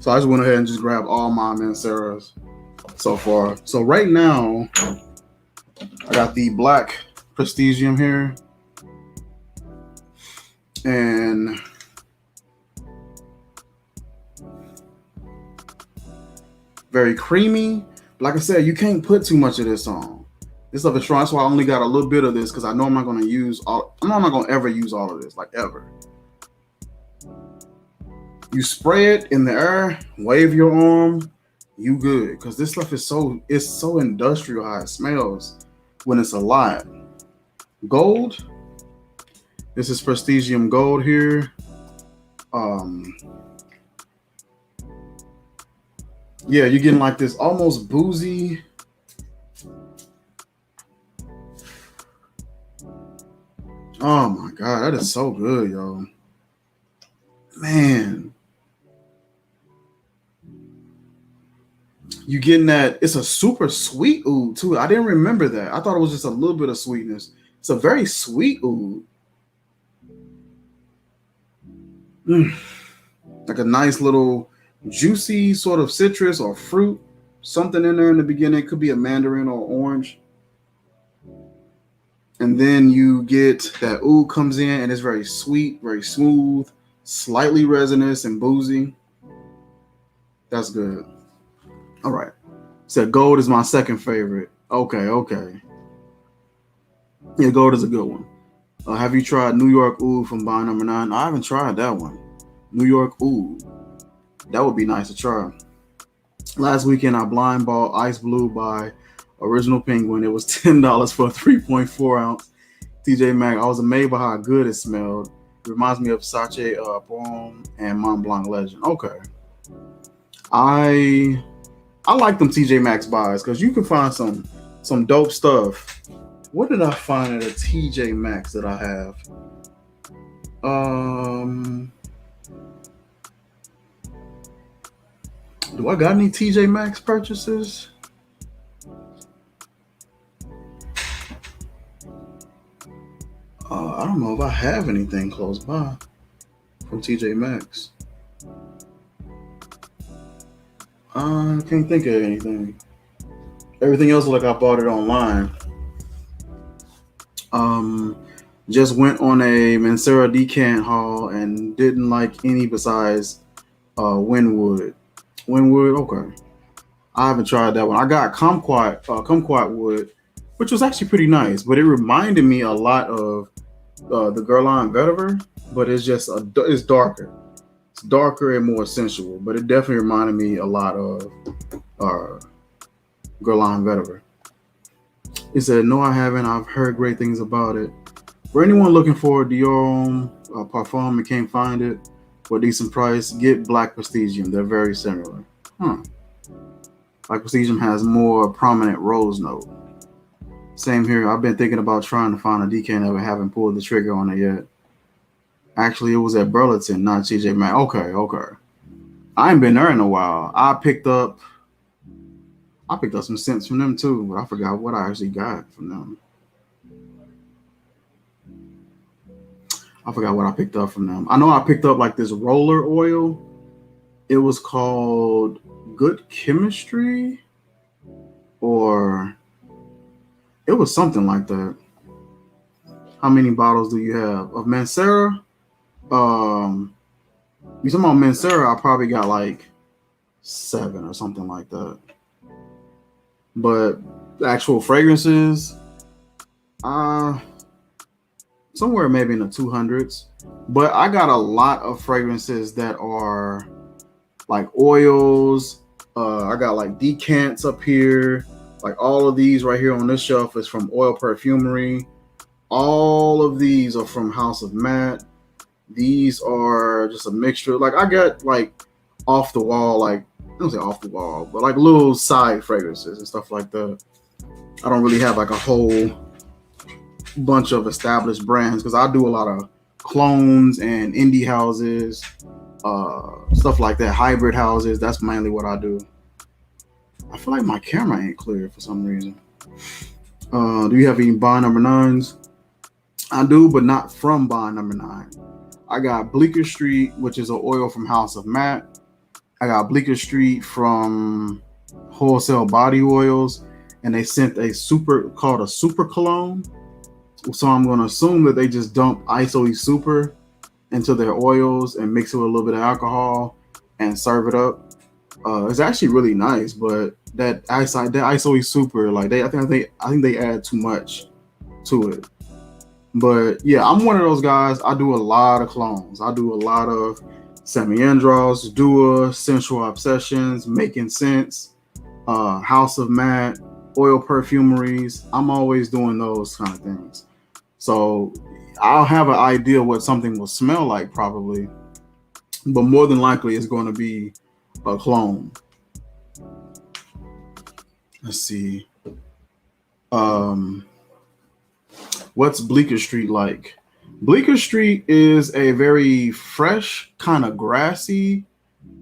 So I just went ahead and just grabbed all my Manceras so far. So right now, I got the black Prestigium here. And very creamy. Like I said, you can't put too much of this on. This stuff is strong. That's why I only got a little bit of this because I know I'm not going to use all. I'm not going to ever use all of this, like ever. You spray it in the air, wave your arm, you good. Because this stuff is so industrial how it smells when it's a lot. Gold. This is Prestigium Gold here. Yeah, you're getting like this almost boozy. Oh my God, that is so good, yo. Man. You getting that, it's a super sweet oud too. I didn't remember that. I thought it was just a little bit of sweetness. It's a very sweet oud. Like a nice little juicy sort of citrus or fruit, something in there in the beginning. It could be a mandarin or orange. And then you get that oud comes in and it's very sweet, very smooth, slightly resinous and boozy. That's good. All right. So gold is my second favorite. Okay. Yeah, gold is a good one. Have you tried New York Oud from Bond Number 9? I haven't tried that one. New York Oud. That would be nice to try. Last weekend, I blind bought Ice Blue by Original Penguin. It was $10 for a 3.4 ounce TJ Maxx. I was amazed by how good it smelled. It reminds me of Sache Baume and Mont Blanc Legend. Okay. I like them TJ Maxx buys because you can find some dope stuff. What did I find at a TJ Maxx that I have? Do I got any TJ Maxx purchases? I don't know if I have anything close by from TJ Maxx. I can't think of anything. Everything else like I bought it online. Just went on a Mancera decant haul and didn't like any besides Winwood. Winwood, okay. I haven't tried that one. I got Kumquat wood, which was actually pretty nice, but it reminded me a lot of the Guerlain Vetiver, but it's just it's darker. It's darker and more sensual, but it definitely reminded me a lot of Guerlain Vetiver. He said, "No, I haven't. I've heard great things about it. For anyone looking for Dior Parfum and can't find it for a decent price, get Black Prestigium. They're very similar." Black Prestigium has more prominent rose note. Same here. I've been thinking about trying to find a decant but haven't pulled the trigger on it yet. Actually, it was at Burlington, not TJ Maxx. Okay. I ain't been there in a while. I picked up some scents from them too, but I forgot what I actually got from them. I forgot what I picked up from them. I know I picked up like this roller oil. It was called Good Chemistry, or it was something like that. How many bottles do you have of Mancera? You talking about Mancera? I probably got like 7 or something like that. But the actual fragrances, somewhere maybe in the 200s. But I got a lot of fragrances that are like oils. I got like decants up here. Like all of these right here on this shelf is from Oil Perfumery. All of these are from House of Matte. These are just a mixture. Like I got like off the wall, like I don't say off the wall, but like little side fragrances and stuff like that. I don't really have like a whole bunch of established brands because I do a lot of clones and indie houses, stuff like that, hybrid houses. That's mainly what I do. I feel like my camera ain't clear for some reason. Do you have any Bond Number 9s? I do, but not from Bond Number 9. I got Bleecker Street, which is an oil from House of Matte. I got Bleecker Street from Wholesale Body Oils, and they sent a super called a super cologne. So I'm going to assume that they just dump ISOE Super into their oils and mix it with a little bit of alcohol and serve it up. It's actually really nice, but that ISOE Super, like I think they add too much to it. But yeah, I'm one of those guys. I do a lot of clones. I do a lot of Sammy Andros, Dua, Sensual Obsessions, Making Sense, House of Matt, oil perfumeries. I'm always doing those kind of things. So I'll have an idea what something will smell like probably, but more than likely it's going to be a clone. Let's see. Um, what's Bleecker Street like? Bleecker Street is a very fresh, kind of grassy,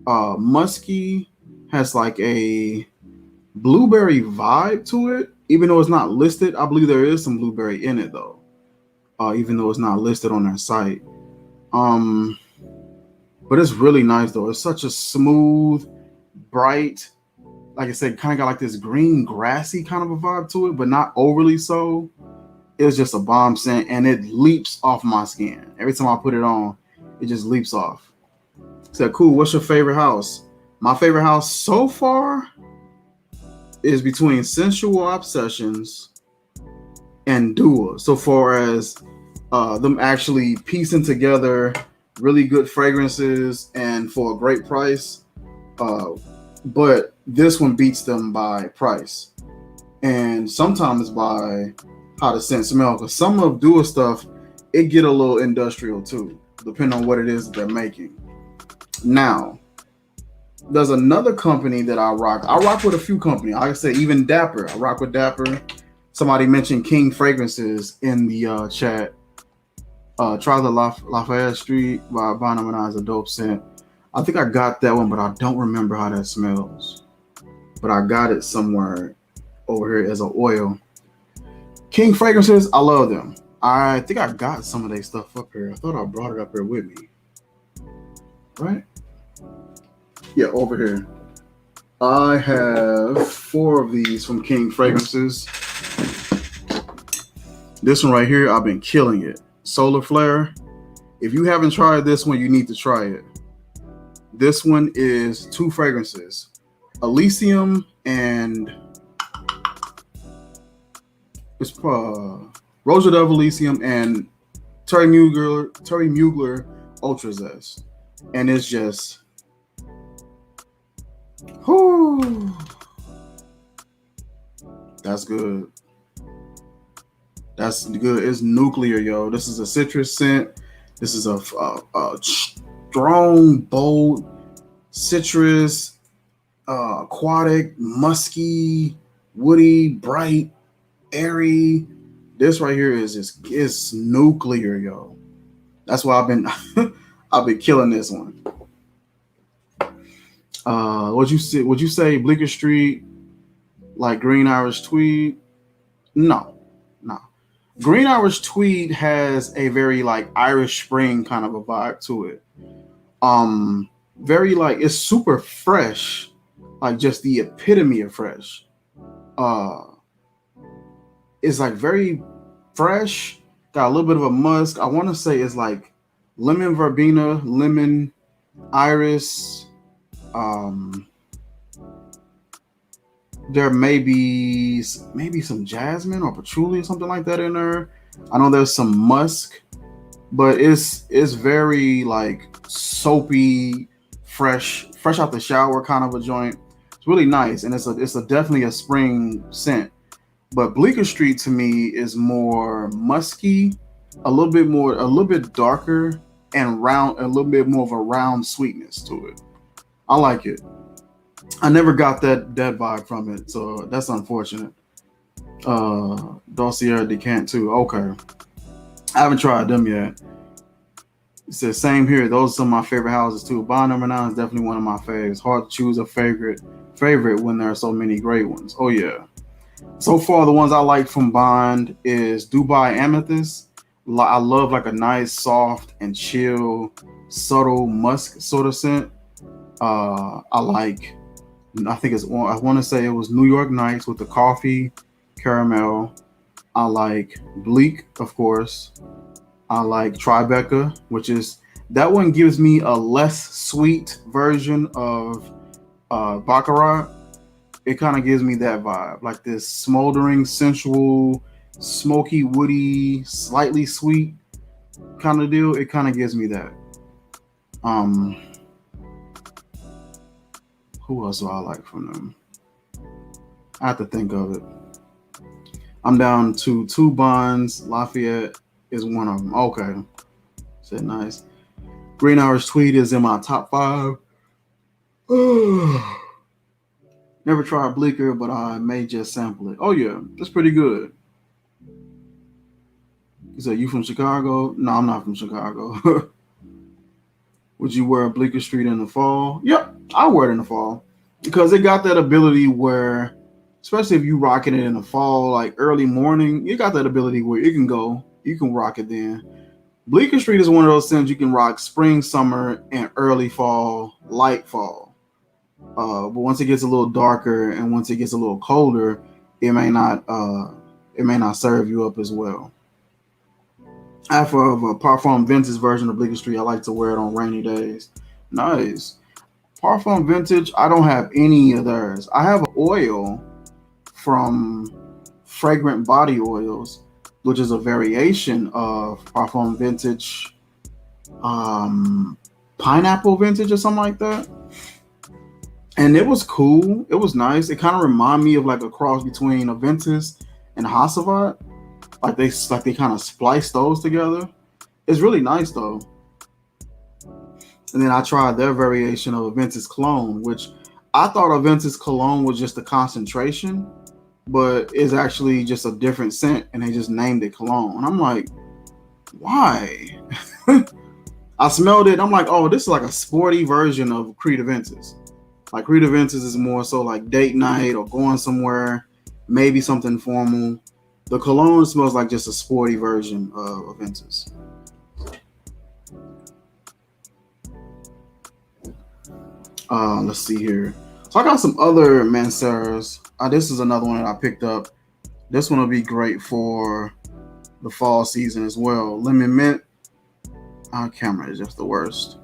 musky, has like a blueberry vibe to it. Even though it's not listed, I believe there is some blueberry in it though. Even though it's not listed on their site. Um, but it's really nice though. It's such a smooth, bright, like I said, kind of got like this green grassy kind of a vibe to it, but not overly so. It's just a bomb scent and it leaps off my skin. Every time I put it on, it just leaps off. Said, cool, what's your favorite house? My favorite house so far is between Sensual Obsessions and Dua. So far as them actually piecing together really good fragrances and for a great price. But this one beats them by price. And sometimes by how the scent smell. Because some of Dua stuff, it get a little industrial too, depending on what it is that they're making. Now, there's another company that I rock. I rock with a few companies. Like I said, even Dapper. I rock with Dapper. Somebody mentioned King Fragrances in the chat. Try the Lafayette Street by Bonham is a dope scent. I think I got that one, but I don't remember how that smells. But I got it somewhere over here as an oil. King Fragrances, I love them. I think I got some of their stuff up here. I thought I brought it up here with me. Right? Yeah, over here. I have 4 of these from King Fragrances. This one right here, I've been killing it. Solar Flare. If you haven't tried this one, you need to try it. This one is 2 fragrances. Elysium and it's Rosa Dove Elysium and Terry Mugler Ultra Zest. And it's just whoo, that's good. That's good. It's nuclear, yo. This is a citrus scent. This is a strong, bold citrus, aquatic, musky, woody, bright, airy. This right here is just it's nuclear, yo. That's why I've been I've been killing this one. Would you say Bleecker Street like Green Irish Tweed? No. Green Irish Tweed has a very like Irish Spring kind of a vibe to it. Very like it's super fresh, like just the epitome of fresh. It's like very fresh, got a little bit of a musk. I want to say it's like lemon verbena, lemon iris. There may be maybe some jasmine or patchouli or something like that in there. I know there's some musk, but it's very like soapy, fresh out the shower kind of a joint. It's really nice, and it's a definitely a spring scent. But Bleecker Street to me is more musky, a little bit darker, and round, a little bit more of a round sweetness to it. I like it. I never got that vibe from it, so that's unfortunate. Dossier Decant too. Okay, I haven't tried them yet. It says same here. Those are some of my favorite houses too. Bond number 9 is definitely one of my faves. Hard to choose a favorite when there are so many great ones. Oh yeah. So far, the ones I like from Bond is Dubai Amethyst. I love like a nice, soft and chill, subtle musk sort of scent. I like, I think it's, I want to say it was New York Nights with the coffee caramel. I like Bleak, of course. I like Tribeca, which is, that one gives me a less sweet version of Baccarat. It kind of gives me that vibe, like this smoldering, sensual, smoky, woody, slightly sweet kind of deal. It kind of gives me that. Um, who else do I like from them? I have to think of it. I'm down to two bonds. Lafayette is one of them. Okay, said nice. Green Irish Tweed is in my top five. Never tried Bleecker, but I may just sample it. Oh yeah, that's pretty good. You said you from Chicago? No, I'm not from Chicago. Would you wear Bleecker Street in the fall? Yep, I wear it in the fall because it got that ability where, especially if you rocking it in the fall, like early morning, you got that ability where you can rock it then. Bleecker Street is one of those things you can rock spring, summer, and early fall, light fall. But once it gets a little darker and once it gets a little colder, it may not serve you up as well. I have a Parfum Vintage version of Bleecker Street. I like to wear it on rainy days. Nice. Parfum Vintage, I don't have any of theirs. I have an oil from Fragrant Body Oils, which is a variation of Parfum Vintage, Pineapple Vintage or something like that. And it was cool. It was nice. It kind of reminded me of like a cross between Aventus and Hasselblad. Like they kind of spliced those together. It's really nice though. And then I tried their variation of Aventus Cologne, which I thought Aventus Cologne was just a concentration, but it's actually just a different scent, and they just named it Cologne. And I'm like, why? I smelled it. I'm like, oh, this is like a sporty version of Creed Aventus. Like Creed Aventus is more so like date night or going somewhere, maybe something formal. The cologne smells like just a sporty version of Aventus. Let's see here. So I got some other Manceras. This is another one that I picked up. This one will be great for the fall season as well. Lemon mint. Our camera is just the worst.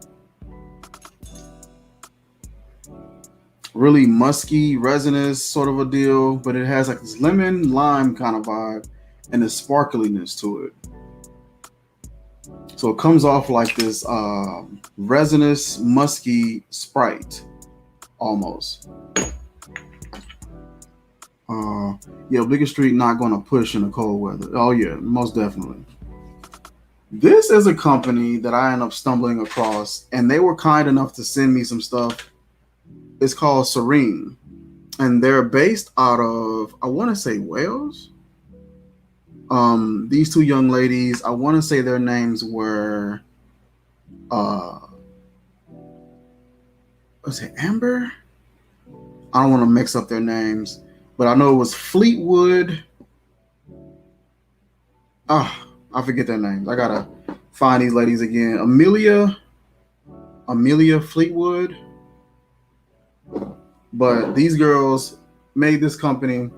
Really musky, resinous sort of a deal, but it has like this lemon lime kind of vibe and a sparkliness to it. So it comes off like this resinous, musky Sprite, almost. Yeah, Bleecker Street not going to push in the cold weather. Oh yeah, most definitely. This is a company that I ended up stumbling across, and they were kind enough to send me some stuff. It's called Serene, and they're based out of, I want to say, Wales. These two young ladies, I want to say their names were, was it Amber? I don't want to mix up their names, but I know it was Fleetwood. I forget their names. I gotta find these ladies again. Amelia Fleetwood. But these girls made this company,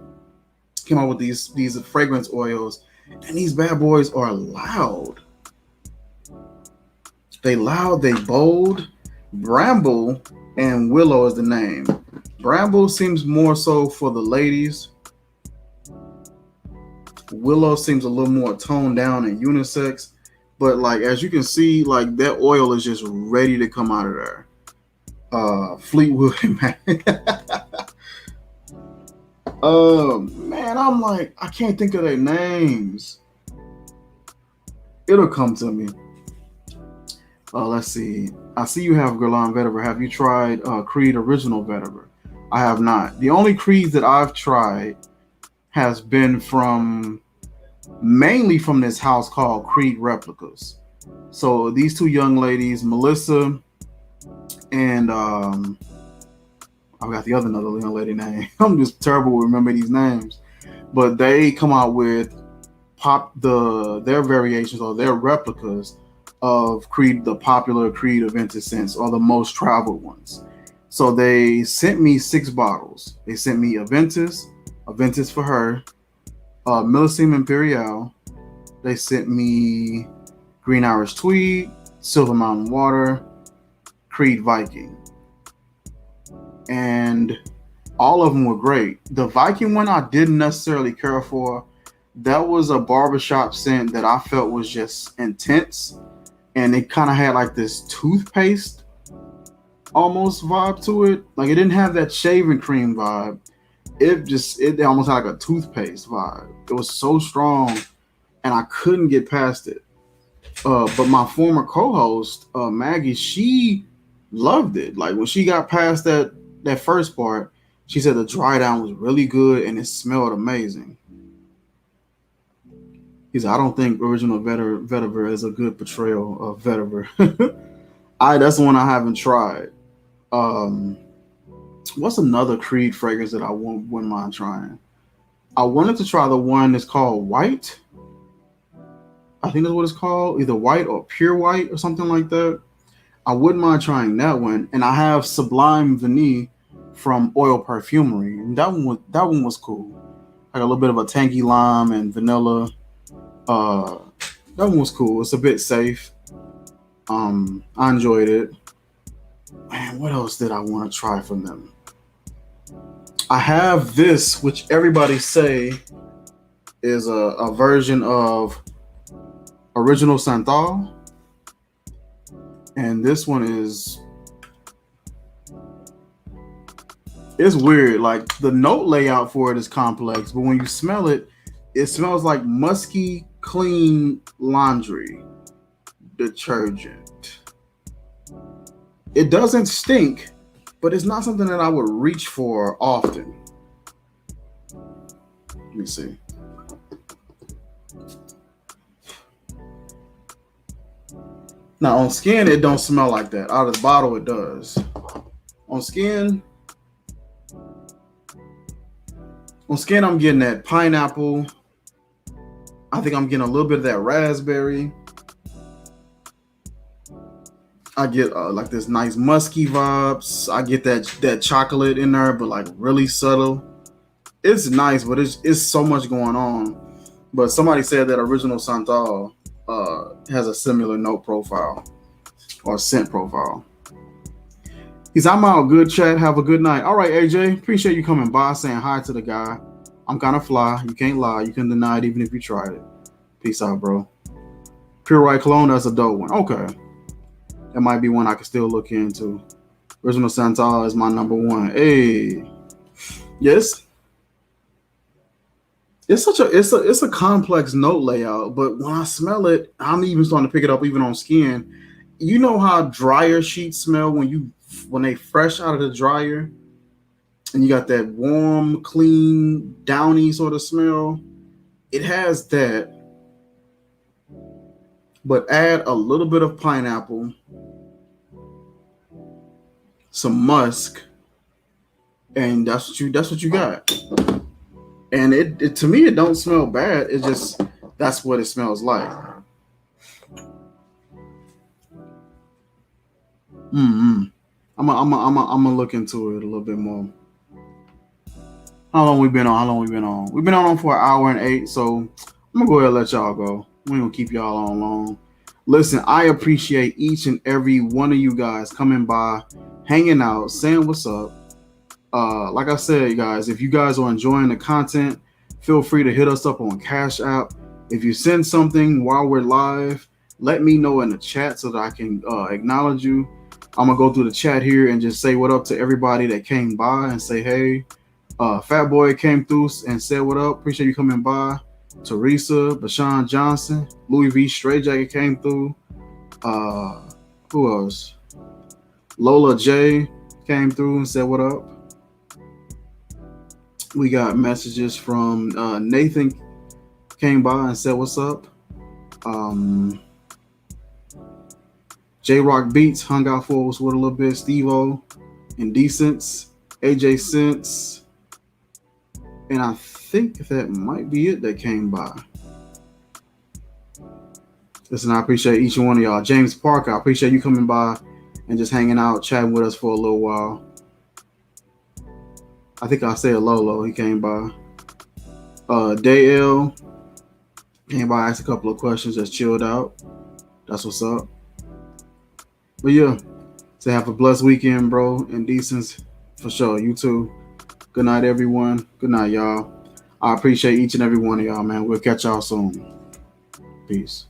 came out with these fragrance oils, and these bad boys are loud. They loud, they bold. Bramble and Willow is the name. Bramble seems more so for the ladies. Willow seems a little more toned down and unisex. But like as you can see, like that oil is just ready to come out of there. Fleetwood, man. Man, I'm like, I can't think of their names. It'll come to me. Let's see. I see you have Guerlain Vetiver. Have you tried Creed Original Vetiver? I have not. The only Creeds that I've tried has been mainly from this house called Creed Replicas. So these two young ladies, Melissa and I got the other young lady name. I'm just terrible with remembering these names. But they come out with their variations or their replicas of Creed, the popular Creed Aventus scents, or the most traveled ones. So they sent me 6 bottles. They sent me Aventus for her, Millesime Imperial. They sent me Green Irish Tweed, Silver Mountain Water, Creed Viking, and all of them were great. The Viking one I didn't necessarily care for. That was a barbershop scent that I felt was just intense, and it kind of had like this toothpaste almost vibe to it. Like it didn't have that shaving cream vibe. It almost had like a toothpaste vibe. It was so strong, and I couldn't get past it. But my former co-host Maggie, she loved it. Like when she got past that first part, she said the dry down was really good and it smelled amazing. He said, I don't think original vetiver is a good portrayal of vetiver. That's the one I haven't tried. Um, what's another Creed fragrance that I wouldn't mind trying? I wanted to try the one that's called White. I think that's what it's called, either White or Pure White or something like that. I wouldn't mind trying that one. And I have Sublime Vanille from Oil Perfumery, and that one was cool. Like a little bit of a tangy lime and vanilla. Uh, that one was cool. It's a bit safe. I enjoyed it. Man, what else did I want to try from them? I have this, which everybody say is a version of Original Santal, and this one it's weird. Like the note layout for it is complex, but when you smell it, it smells like musky, clean laundry detergent. It doesn't stink, but it's not something that I would reach for often. Let me see. Now on skin, it don't smell like that. Out of the bottle, it does. On skin, I'm getting that pineapple. I think I'm getting a little bit of that raspberry. I get like this nice musky vibes. I get that chocolate in there, but like really subtle. It's nice, but it's so much going on. But somebody said that Original Santal has a similar note profile or scent profile. I'm out. Good chat. Have a good night. All right, AJ. Appreciate you coming by, saying hi to the guy. I'm kind of fly. You can't lie. You can deny it even if you tried it. Peace out, bro. Pure White Cologne, that's a dope one. Okay. That might be one I can still look into. Original Santal is my number one. Hey. Yes. It's a complex note layout, but when I smell it, I'm even starting to pick it up even on skin. You know how dryer sheets smell when they fresh out of the dryer, and you got that warm, clean, downy sort of smell. It has that, but add a little bit of pineapple, some musk, and that's what you got. And it to me, it don't smell bad. It just, that's what it smells like. I'm gonna look into it a little bit more. How long we been on? We've been on for an hour and 8, so I'm gonna go ahead and let y'all go. We ain't gonna keep y'all on long. Listen, I appreciate each and every one of you guys coming by, hanging out, saying what's up. Like I said, guys, if you guys are enjoying the content, feel free to hit us up on Cash App. If you send something while we're live, let me know in the chat so that I can acknowledge you. I'm gonna go through the chat here and just say what up to everybody that came by and say hey. Fat Boy came through and said what up. Appreciate you coming by. Teresa, Bashan Johnson, Louis V. Straight Jacket came through. Who else? Lola J came through and said what up. We got messages from Nathan came by and said what's up. J Rock Beats hung out for us with a little bit. Steve-O, Indecents, AJ Sense, and I think that might be it that came by. Listen, I appreciate each and one of y'all. James Parker, I appreciate you coming by and just hanging out, chatting with us for a little while. I think I said Lolo. He came by. Dale came by, asked a couple of questions, just chilled out. That's what's up. But yeah, so have a blessed weekend, bro, and decent for sure. You too. Good night, everyone. Good night, y'all. I appreciate each and every one of y'all, man. We'll catch y'all soon. Peace.